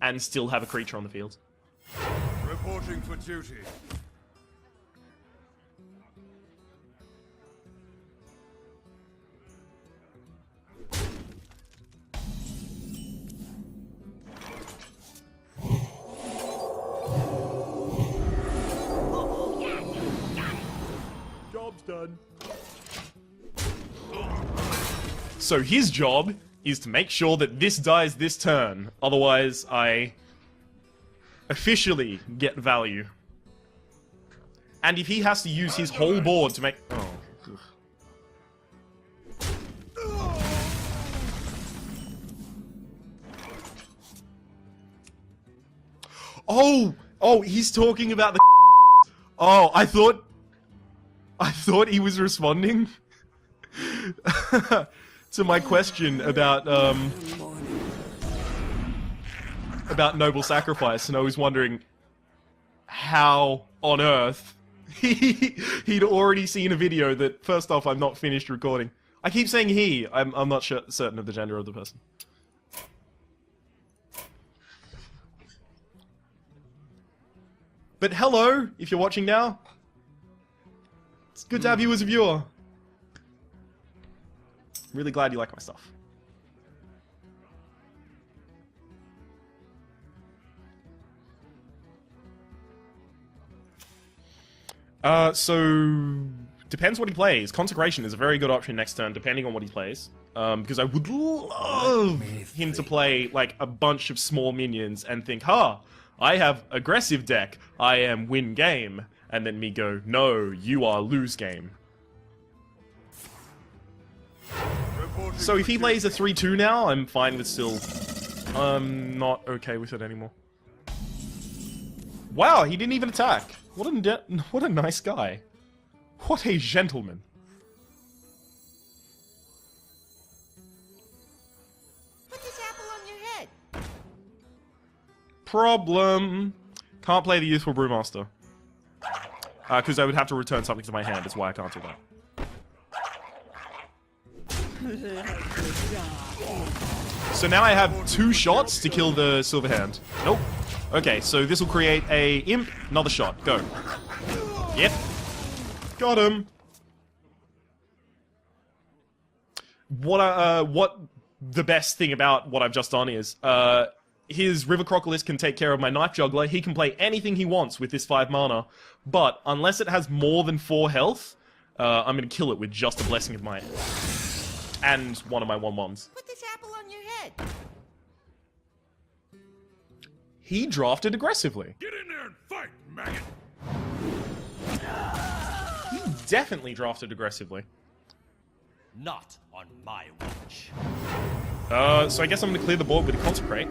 and still have a creature on the field. Reporting for duty. Job's done. So his job is to make sure that this dies this turn, otherwise I officially get value. And if he has to use his whole board to make... Oh. Ugh. Oh, he's talking about the... Oh, I thought he was responding to my question about Noble Sacrifice, and I was wondering how on earth he'd already seen a video that, first off, I'm not finished recording. I keep saying he. I'm not certain of the gender of the person. But hello, if you're watching now. It's good to have you as a viewer. Really glad you like my stuff. So depends what he plays. Consecration is a very good option next turn, depending on what he plays. Because I would love him to play like a bunch of small minions and think, I have aggressive deck, I am win game. And then me go, no, you are lose game. So if he plays a 3-2 now, I'm fine with still... I'm not okay with it anymore. Wow, he didn't even attack. What a nice guy. What a gentleman. Put this apple on your head. Problem. Can't play the Youthful Brewmaster. Because I would have to return something to my hand, that's why I can't do that. So now I have 2 shots to kill the Silver Hand. Nope. Okay, so this will create a Imp, another shot. Go. Yep. Got him. What the best thing about what I've just done is, his River Crocodile can take care of my Knife Juggler. He can play anything he wants with this 5 mana. But unless it has more than 4 health, I'm going to kill it with just a Blessing of Might. And one of my 1/1s. Put this apple on your head. He drafted aggressively. Get in there and fight, maggot! He definitely drafted aggressively. Not on my watch. So I guess I'm going to clear the board with a Consecrate.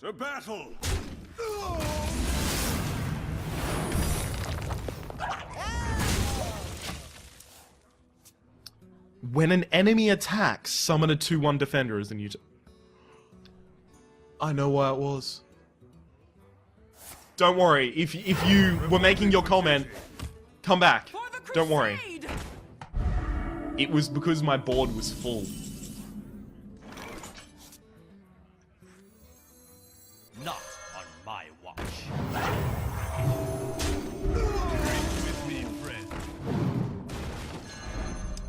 To battle! When an enemy attacks, summon a 2/1 defender as the new... I know why it was. Don't worry, if you were making your comment, come back. Don't worry. It was because my board was full. Not on my watch. With me, friend.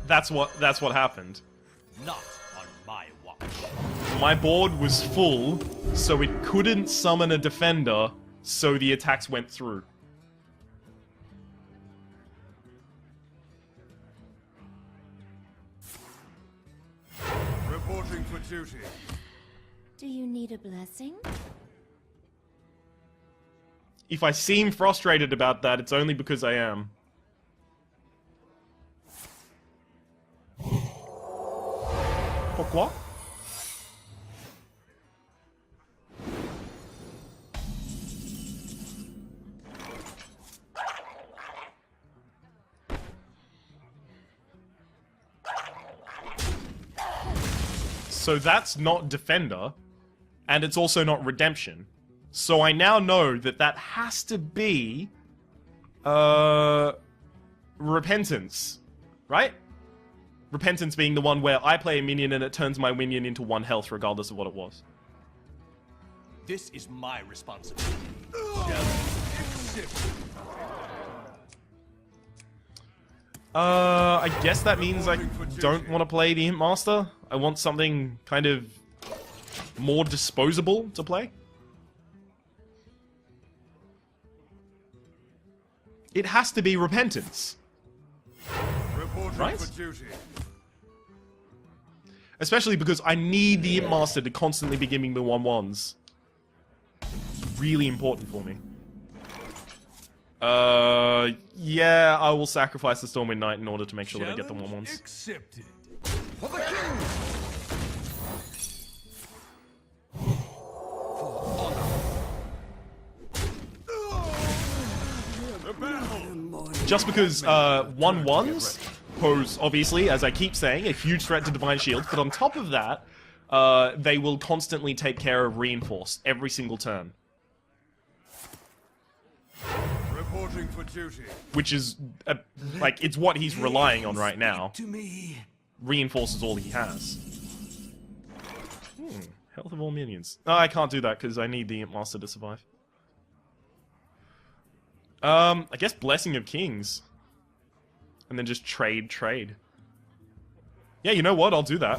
That's what happened. Not on my watch. My board was full, so it couldn't summon a defender, so the attacks went through. Reporting for duty. Do you need a blessing? If I seem frustrated about that, it's only because I am. Pourquoi? So that's not Defender, and it's also not Redemption. So I now know that that has to be... Repentance. Right? Repentance being the one where I play a minion and it turns my minion into 1 health regardless of what it was. This is my responsibility. I guess that means I don't want to play the Imp Master. I want something kind of more disposable to play. It has to be Repentance. Reporting Right? for duty. Especially because I need the Imp Master to constantly be giving me 1/1s. It's really important for me. Yeah, I will sacrifice the Stormwind Knight in order to make sure that I get the 1/1s. Accepted. For the king. Just because 1/1s pose, obviously, as I keep saying, a huge threat to Divine Shield, but on top of that, they will constantly take care of Reinforce every single turn. Reporting for duty. Which is, like, it's what he's relying on right now. To me. Reinforce is all he has. Health of all minions. No, I can't do that because I need the Imp Master to survive. I guess Blessing of Kings. And then just trade. Yeah, you know what? I'll do that.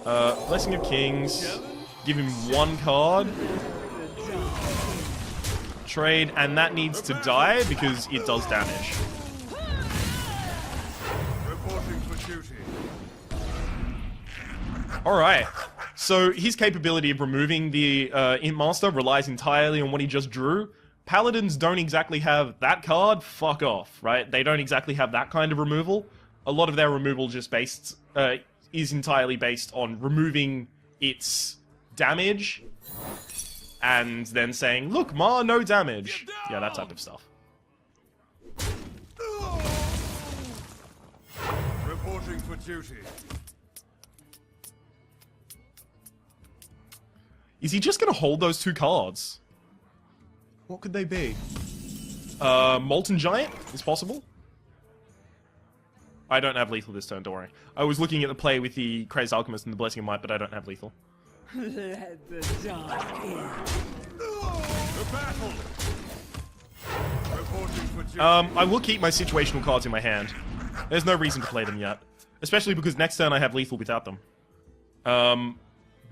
Blessing of Kings. Give him 1 card. Trade, and that needs to die because it does damage. Reporting for duty. Alright. So his capability of removing the Imp Master relies entirely on what he just drew. Paladins don't exactly have that card. Fuck off, right? They don't exactly have that kind of removal. A lot of their removal just is entirely based on removing its damage and then saying, look, Ma, no damage. Yeah, that type of stuff. Reporting for duty. Is he just gonna hold those 2 cards? What could they be? Molten Giant is possible. I don't have lethal this turn, don't worry. I was looking at the play with the Crazed Alchemist and the Blessing of Might, but I don't have lethal. Let the dark in. The battle. Reporting for duty. I will keep my situational cards in my hand. There's no reason to play them yet. Especially because next turn I have lethal without them.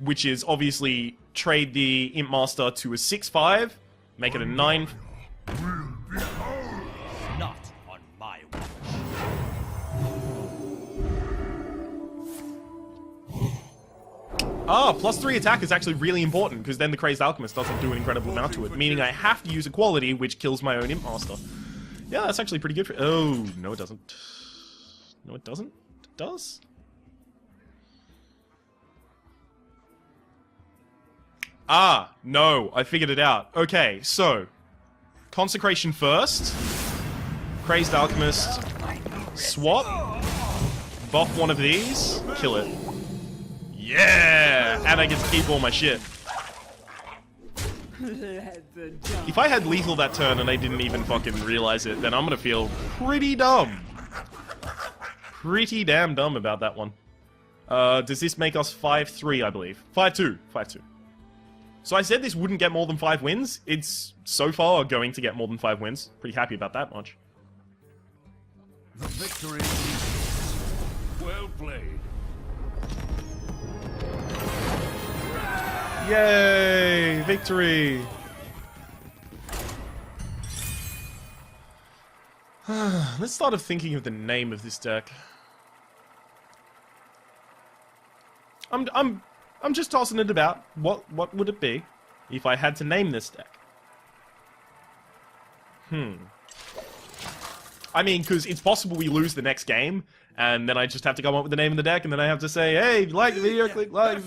Which is obviously trade the Imp Master to a 6/5, make it a 9. Not on my watch. +3 attack is actually really important, because then the Crazed Alchemist doesn't do an incredible amount to it, meaning I have to use a quality which kills my own Imp Master. Yeah, that's actually pretty good for... Oh, no it doesn't. No it doesn't? It does? Ah, no, I figured it out. Okay, so... Consecration first. Crazed Alchemist. Swap. Buff one of these. Kill it. Yeah! And I get to keep all my shit. If I had lethal that turn and I didn't even fucking realize it, then I'm gonna feel pretty dumb. Pretty damn dumb about that one. Does this make us 5-3, I believe? 5-2. 5-2. So I said this wouldn't get more than 5 wins. It's so far going to get more than 5 wins. Pretty happy about that much. The victory. Well played. Yay! Victory! Let's start thinking of the name of this deck. I'm just tossing it about. What would it be if I had to name this deck? I mean, because it's possible we lose the next game, and then I just have to come up with the name of the deck, and then I have to say, hey, if you like the video, click like.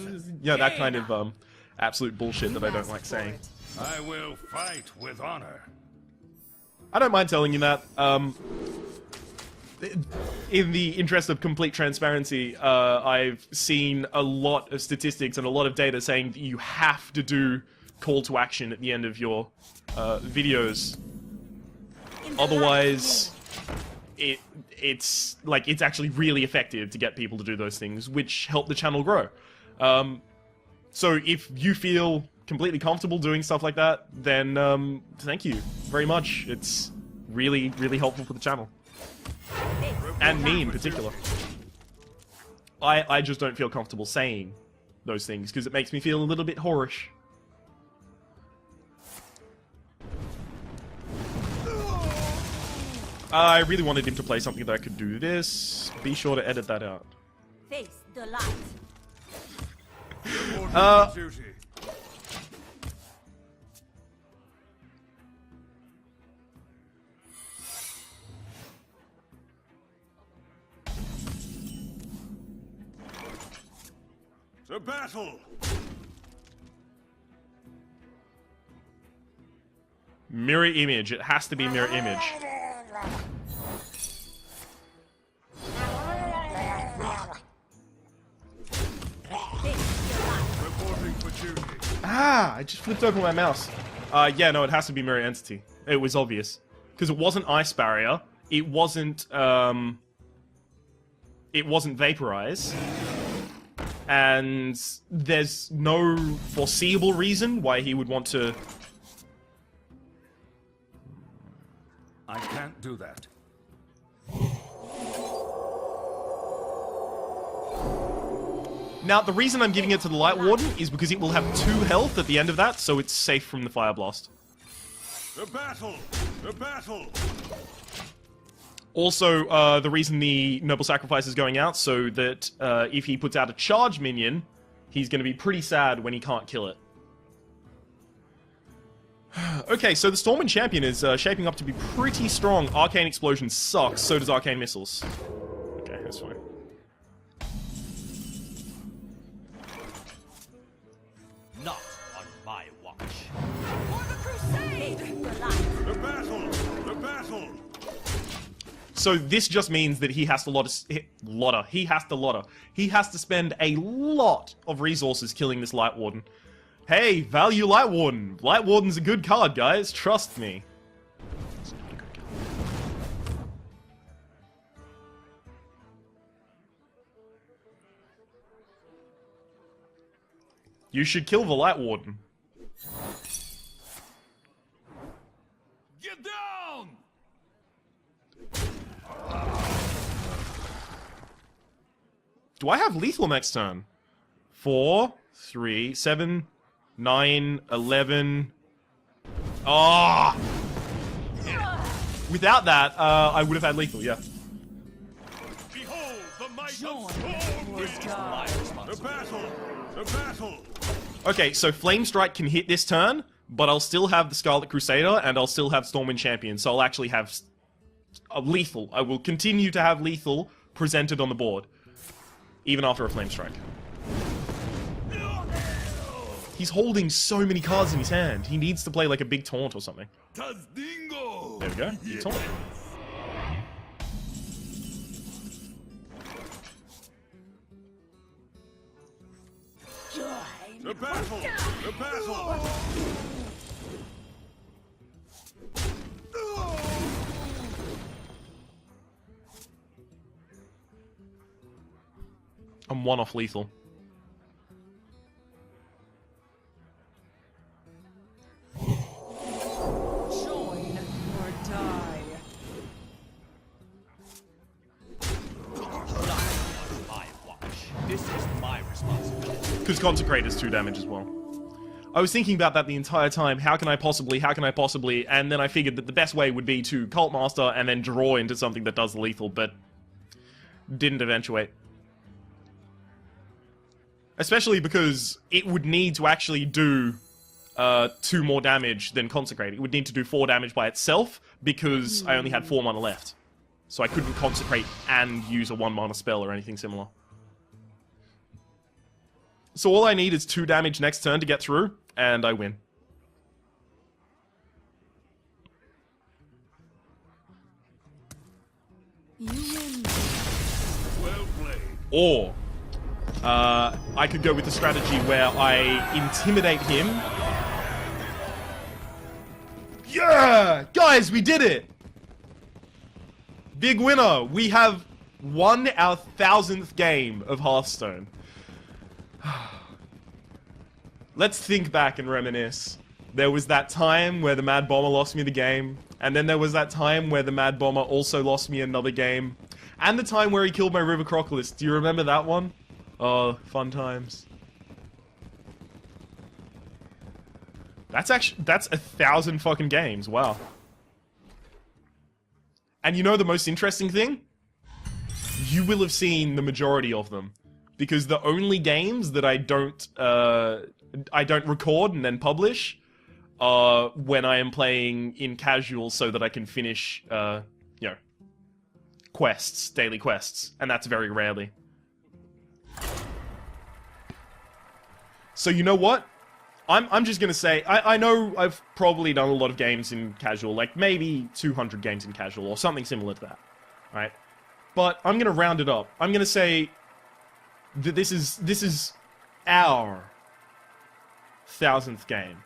Yeah, that kind of absolute bullshit that I don't like saying. I will fight with honor. I don't mind telling you that. In the interest of complete transparency, I've seen a lot of statistics and a lot of data saying that you have to do call to action at the end of your videos. Otherwise, it's actually really effective to get people to do those things, which help the channel grow. So if you feel completely comfortable doing stuff like that, then thank you very much. It's really, really helpful for the channel. And me in particular. I just don't feel comfortable saying those things because it makes me feel a little bit whorish. I really wanted him to play something that could do this. Be sure to edit that out. Face the light. Duty. To battle. Mirror image. It has to be mirror image. Reporting for duty. Ah, I just flipped open my mouse. Yeah, no, it has to be mirror entity. It was obvious. Because it wasn't ice barrier. It wasn't vaporize. And there's no foreseeable reason why he would want to... I can't do that. Now, the reason I'm giving it to the Light Warden is because it will have 2 health at the end of that, so it's safe from the Fire Blast. The battle! The battle! Also, the reason the Noble Sacrifice is going out, so that if he puts out a charge minion, he's going to be pretty sad when he can't kill it. Okay, so the Stormwind Champion is shaping up to be pretty strong. Arcane Explosion sucks, so does Arcane Missiles. Okay, that's fine. Not on my watch. For the crusade! Face the light. The battle! The battle! So this just means that he has to He has to spend a lot of resources killing this Light Warden. Hey, value Light Warden. Light Warden's a good card, guys. Trust me. You should kill the Light Warden. Get down! Do I have lethal next turn? 4, 3, 7, 9, 11... Ah! Without that, I would have had lethal, yeah. Behold the might Join of or Stormwind! die. The battle! The battle! Okay, so Flame Strike can hit this turn, but I'll still have the Scarlet Crusader, and I'll still have Stormwind Champion, so I'll actually have a lethal. I will continue to have lethal presented on the board, even after a Flame Strike. He's holding so many cards in his hand. He needs to play like a big taunt or something. Tazdingo! There we go. Taunt. Join. The battle! The battle! I'm 1 off lethal. Join or die. Because Consecrate is 2 damage as well. I was thinking about that the entire time. How can I possibly? And then I figured that the best way would be to Cult Master and then draw into something that does lethal, but didn't eventuate. Especially because it would need to actually do 2 more damage than Consecrate. It would need to do 4 damage by itself, because I only had 4 mana left. So I couldn't Consecrate and use a 1 mana spell or anything similar. So all I need is 2 damage next turn to get through, and I win. You win. Well played. Or I could go with the strategy where I intimidate him. Yeah! Guys, we did it! Big winner! We have won our 1000th game of Hearthstone. Let's think back and reminisce. There was that time where the Mad Bomber lost me the game, and then there was that time where the Mad Bomber also lost me another game, and the time where he killed my River Crocodilus. Do you remember that one? Oh, fun times. That's 1,000 fucking games. Wow. And you know the most interesting thing? You will have seen the majority of them, because the only games that I don't record and then publish are when I am playing in casual, so that I can finish, you know, quests, daily quests, and that's very rarely. So you know what? I'm just gonna say, I know I've probably done a lot of games in casual, like maybe 200 games in casual, or something similar to that, right? But I'm gonna round it up. I'm gonna say that this is our 1000th game.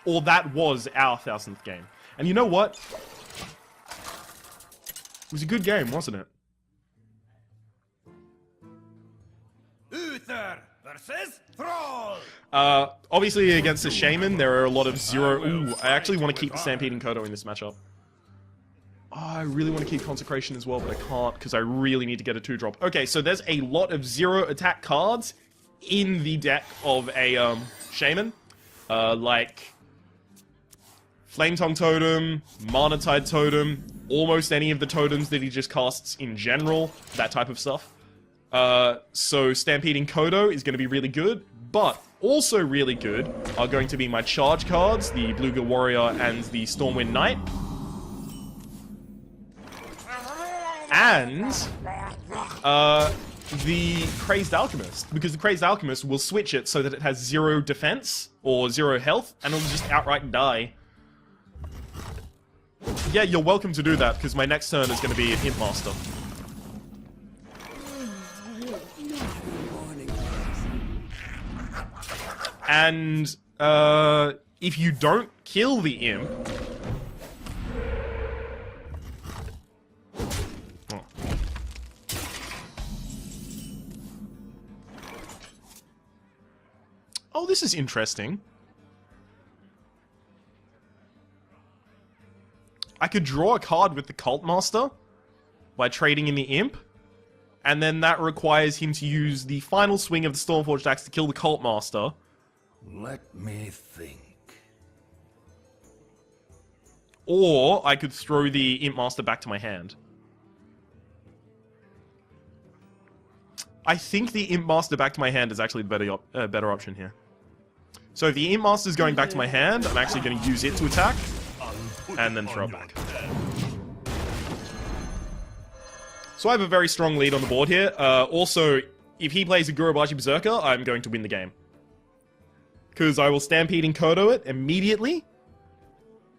Or that was our 1000th game. And you know what? It was a good game, wasn't it? Uther versus Thrall. Obviously against the Shaman, there are a lot of zero... Ooh, I actually want to keep the Stampede and Kodo in this matchup. Oh, I really want to keep Consecration as well, but I can't, because I really need to get a 2-drop. Okay, so there's a lot of 0 attack cards in the deck of a, Shaman. Like... Flametongue Totem, Mana Tide Totem, almost any of the totems that he just casts in general, that type of stuff. So Stampeding Kodo is going to be really good, but also really good are going to be my charge cards, the Bluegill Warrior and the Stormwind Knight. And the Crazed Alchemist, because the Crazed Alchemist will switch it so that it has 0 defense, or 0 health, and it'll just outright die. Yeah, you're welcome to do that, because my next turn is going to be an Imp Master. And, if you don't kill the Imp... Oh, this is interesting. I could draw a card with the Cult Master by trading in the Imp, and then that requires him to use the final swing of the Stormforged Axe to kill the Cult Master. Let me think. Or I could throw the Imp Master back to my hand. I think the Imp Master back to my hand is actually the better option here. So if the Imp Master is going back to my hand, I'm actually going to use it to attack, and then throw it back. So I have a very strong lead on the board here. Also, if he plays a Gurubashi Berserker, I'm going to win the game. Because I will Stampede and Kodo it immediately,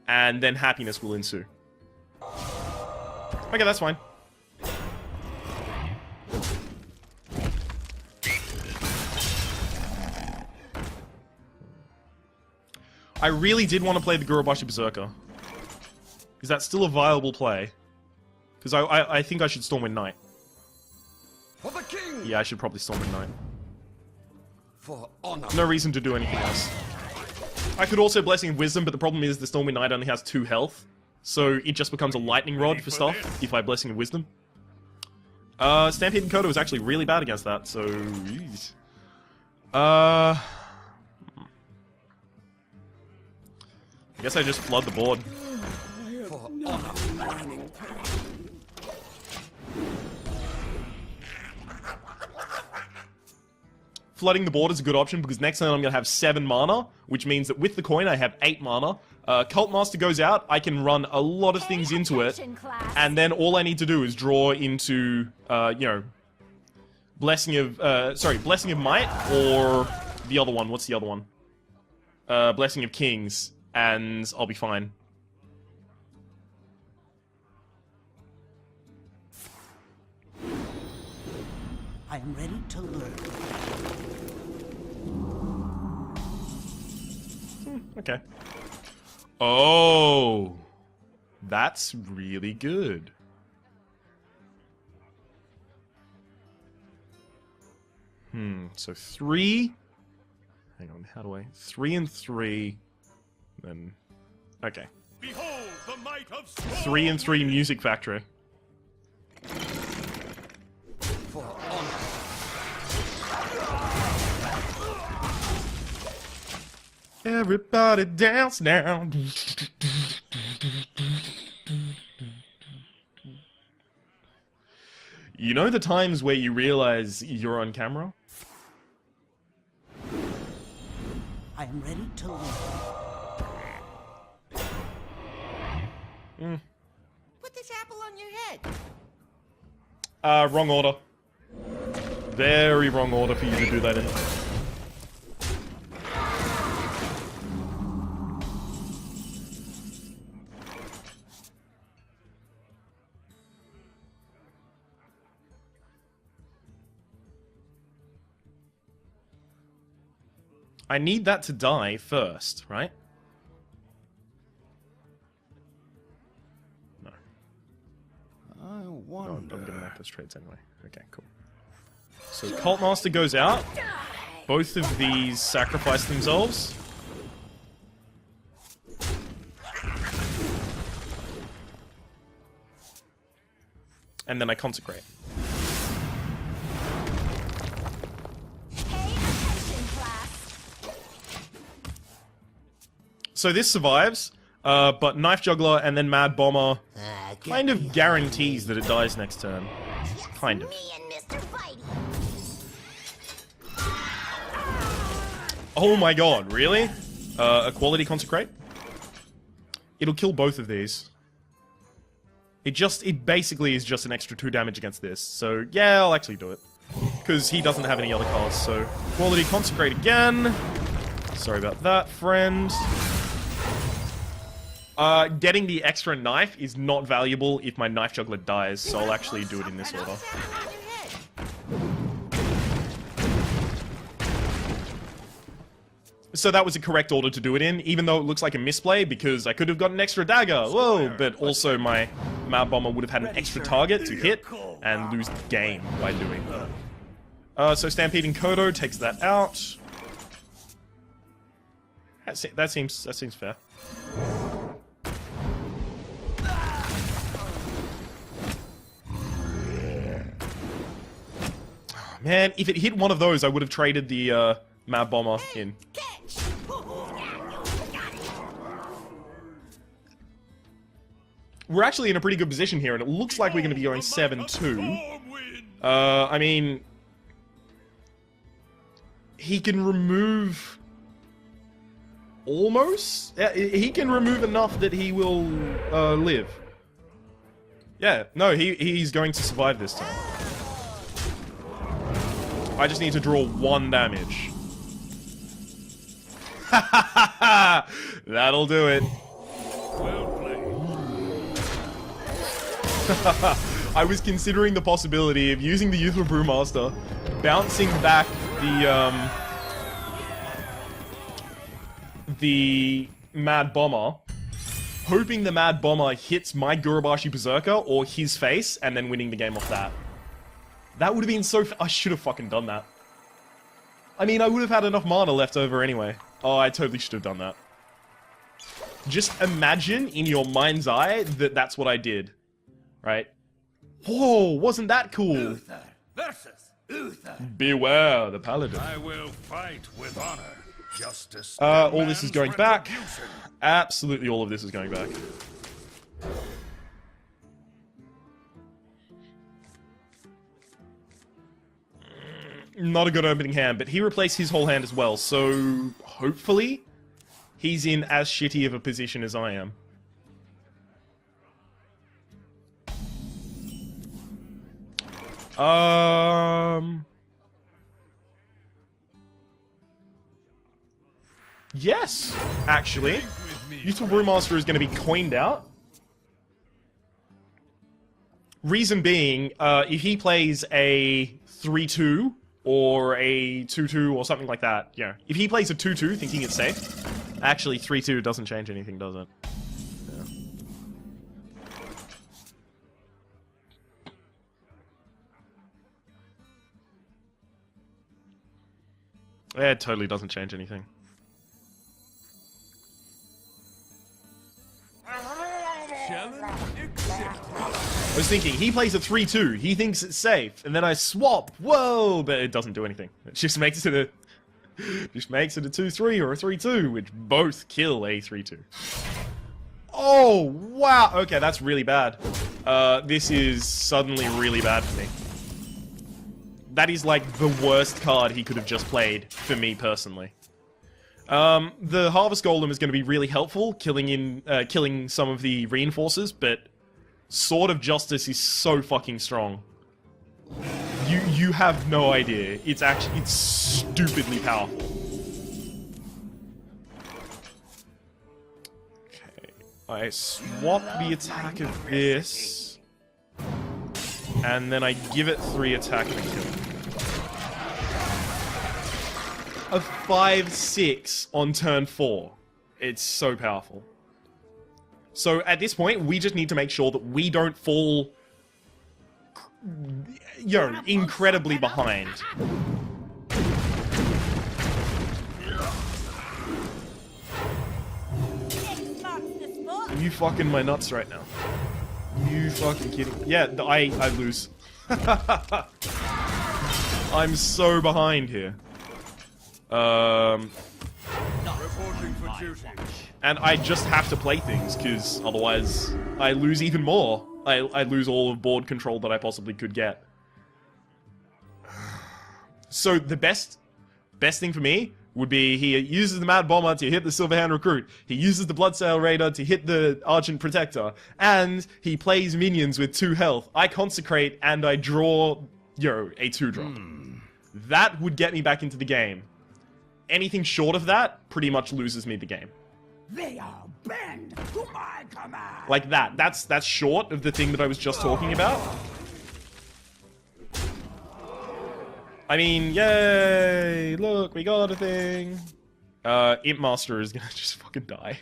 and then happiness will ensue. Okay, that's fine. I really did want to play the Gurubashi Berserker. Is that still a viable play? Because I think I should Stormwind Knight. For the king! Yeah, I should probably Stormwind Knight. For honor. No reason to do anything else. I could also Blessing of Wisdom, but the problem is the Stormwind Knight only has 2 health. So it just becomes a Lightning Rod for stuff if I Blessing of Wisdom. Stampede and Kodo is actually really bad against that, so... Geez. I guess I just flood the board. For honor. Flooding the board is a good option because next turn I'm going to have 7 mana, which means that with the coin I have 8 mana. Cult Master goes out, I can run a lot of things into it, and then all I need to do is draw into, you know, Blessing of Might, or the other one. What's the other one? Blessing of Kings, and I'll be fine. I am ready to learn. Okay. Oh, that's really good. So 3. Hang on, how do I? 3 and 3. Then. Okay. Behold the might of 3 and 3 Music Factory. For honor. Everybody dance now. You know the times where you realize you're on camera? I am ready to learn. Put this apple on your head. Wrong order. Very wrong order for you to do that in. I need that to die first, right? No. I No, wonder. I'm gonna make those trades anyway. Okay, cool. So Cult Master goes out. Both of these sacrifice themselves. And then I consecrate. Pay attention, class. So this survives, but Knife Juggler and then Mad Bomber kind of guarantees that it dies next turn. Kind of. Me and Mr. Whitey. Oh my god, really? A quality consecrate? It'll kill both of these. It basically is just an extra 2 damage against this. So yeah, I'll actually do it. Because he doesn't have any other cards, so... Quality consecrate again. Sorry about that, friend. Getting the extra knife is not valuable if my Knife Juggler dies, so I'll actually do it in this order. Put this apple on your head. So that was a correct order to do it in, even though it looks like a misplay, because I could have got an extra dagger, whoa, but also my Mad Bomber would have had an extra target to hit, and lose the game by doing that. So Stampeding Kodo takes that out. That seems fair. Man, if it hit one of those, I would have traded the Mad Bomber in. Catch. We're actually in a pretty good position here, and it looks like we're going to be going 7-2. I mean... He can remove... Almost? Yeah, he can remove enough that he will live. Yeah, no, he's going to survive this time. I just need to draw 1 damage. That'll do it. I was considering the possibility of using the Youthful Brewmaster, bouncing back the Mad Bomber, hoping the Mad Bomber hits my Gurubashi Berserker or his face, and then winning the game off that. That would have been so... I should have fucking done that. I mean, I would have had enough mana left over anyway. Oh, I totally should have done that. Just imagine in your mind's eye that that's what I did. Right? Whoa, wasn't that cool? Versus Beware the paladin. I will fight with honor. Justice. All this is going demands back. retribution. Absolutely all of this is going back. Not a good opening hand, but he replaced his whole hand as well, so hopefully he's in as shitty of a position as I am. Yes, actually. Youthful Brewmaster is going to be coined out. Reason being, if he plays a 3-2 or a 2-2 or something like that, yeah. If he plays a 2-2 thinking it's safe, actually 3-2 doesn't change anything, does it? Yeah, it totally doesn't change anything. I was thinking, he plays a 3-2, he thinks it's safe, and then I swap, whoa, but it doesn't do anything. It just makes it a 2-3 or a 3-2, which both kill a 3-2. Oh, wow, okay, that's really bad. This is suddenly really bad for me. That is like the worst card he could have just played, for me personally. The Harvest Golem is going to be really helpful, killing some of the reinforcers, but Sword of Justice is so fucking strong. You have no idea. It's stupidly powerful. Okay, I swap the attack of this, and then I give it 3 attack and kill it. A 5-6 on turn 4. It's so powerful. So at this point, we just need to make sure that we don't fall, incredibly behind. Are you fucking my nuts right now? You fucking kidding? Yeah, I lose. I'm so behind here. Reporting for duty. And I just have to play things, because otherwise I lose even more. I lose all of board control that I possibly could get. So the best thing for me would be he uses the Mad Bomber to hit the Silverhand Recruit, he uses the Bloodsail Raider to hit the Argent Protector, and he plays minions with 2 health. I consecrate and I draw, a 2-drop. That would get me back into the game. Anything short of that pretty much loses me the game. They are bend to my command. Like that. That's short of the thing that I was just talking about. I mean, yay! Look, we got a thing. Imp Master is gonna just fucking die.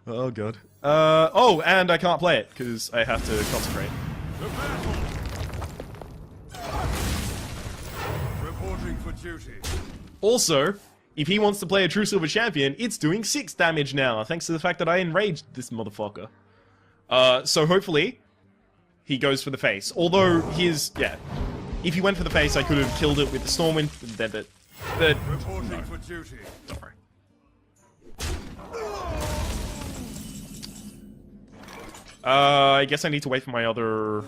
Oh god. Oh, and I can't play it because I have to consecrate. Reporting for duty. Also, if he wants to play a True Silver Champion, it's doing 6 damage now, thanks to the fact that I enraged this motherfucker. So hopefully, he goes for the face. Although, if he went for the face, I could have killed it with the Stormwind, but Reporting for duty. sorry. I guess I need to wait for my other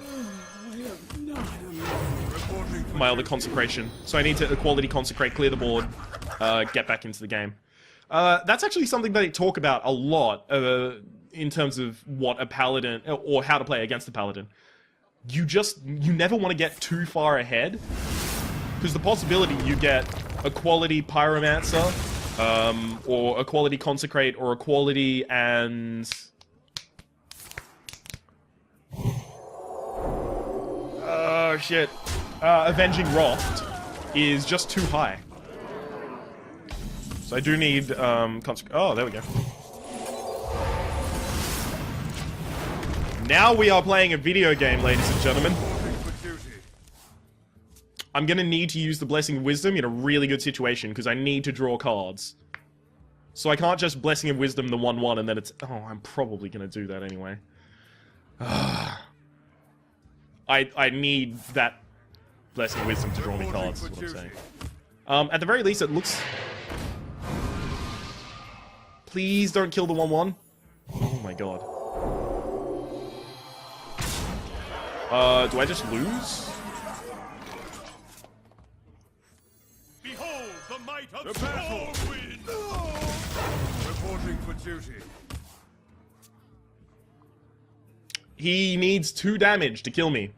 consecration. So I need to equality consecrate, clear the board, get back into the game. That's actually something that they talk about a lot in terms of what a paladin, or how to play against a paladin. You never want to get too far ahead, because the possibility you get a quality pyromancer, or a quality consecrate, or a quality and oh shit. Avenging Wrath is just too high. So I do need, oh, there we go. Now we are playing a video game, ladies and gentlemen. I'm gonna need to use the Blessing of Wisdom in a really good situation, because I need to draw cards. So I can't just Blessing of Wisdom the 1-1 and then it's... Oh, I'm probably gonna do that anyway. I need that Blessing Wisdom to draw me Reporting cards, is for what I'm duty. saying. At the very least, it looks... Please don't kill the 1/1. Oh my god. Do I just lose? Behold the might of The battle. Stormwind! Reporting for duty. He needs 2 damage to kill me.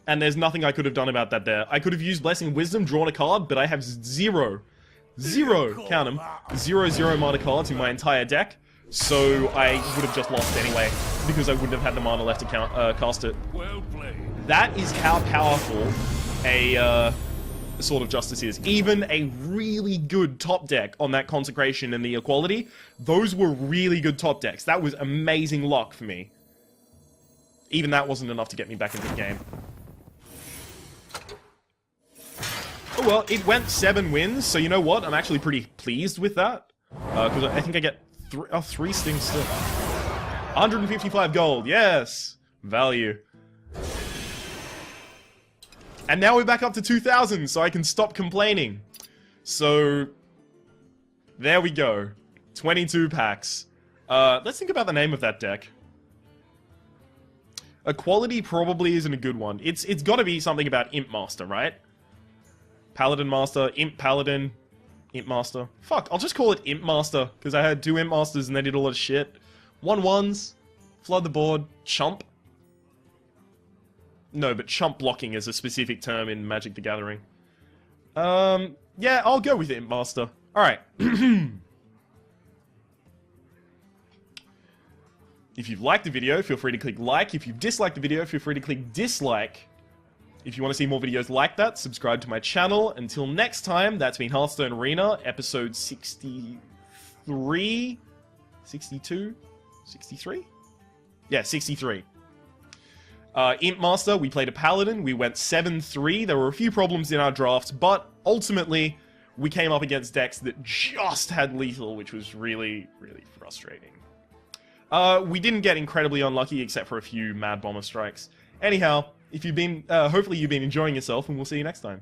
And there's nothing I could have done about that there. I could have used Blessing Wisdom, drawn a card, but I have zero, count them, 0 mana cards in my entire deck. So I would have just lost anyway, because I wouldn't have had the mana left to cast it. Well played. That is how powerful a Sword of Justice is. Even a really good top deck on that Consecration and the Equality, those were really good top decks. That was amazing luck for me. Even that wasn't enough to get me back into the game. Oh well, it went 7 wins, so you know what? I'm actually pretty pleased with that. Because I think I get 3 stings still. 155 gold, yes! Value. And now we're back up to 2,000, so I can stop complaining. So, there we go. 22 packs. Let's think about the name of that deck. Equality probably isn't a good one. It's gotta be something about Imp Master, right? Paladin Master, Imp Paladin, Imp Master. Fuck, I'll just call it Imp Master, because I had 2 Imp Masters and they did a lot of shit. 1/1s, flood the board, chump. No, but chump blocking is a specific term in Magic the Gathering. Yeah, I'll go with Imp Master. Alright. If you've liked the video, feel free to click like. If you've disliked the video, feel free to click dislike. If you want to see more videos like that, subscribe to my channel. Until next time, that's been Hearthstone Arena, episode 63? 62? 63? Yeah, 63. Imp Master, we played a Paladin, we went 7-3. There were a few problems in our draft, but ultimately, we came up against decks that just had lethal, which was really, really frustrating. We didn't get incredibly unlucky, except for a few Mad Bomber strikes. Anyhow, if you've been, hopefully you've been enjoying yourself, and we'll see you next time.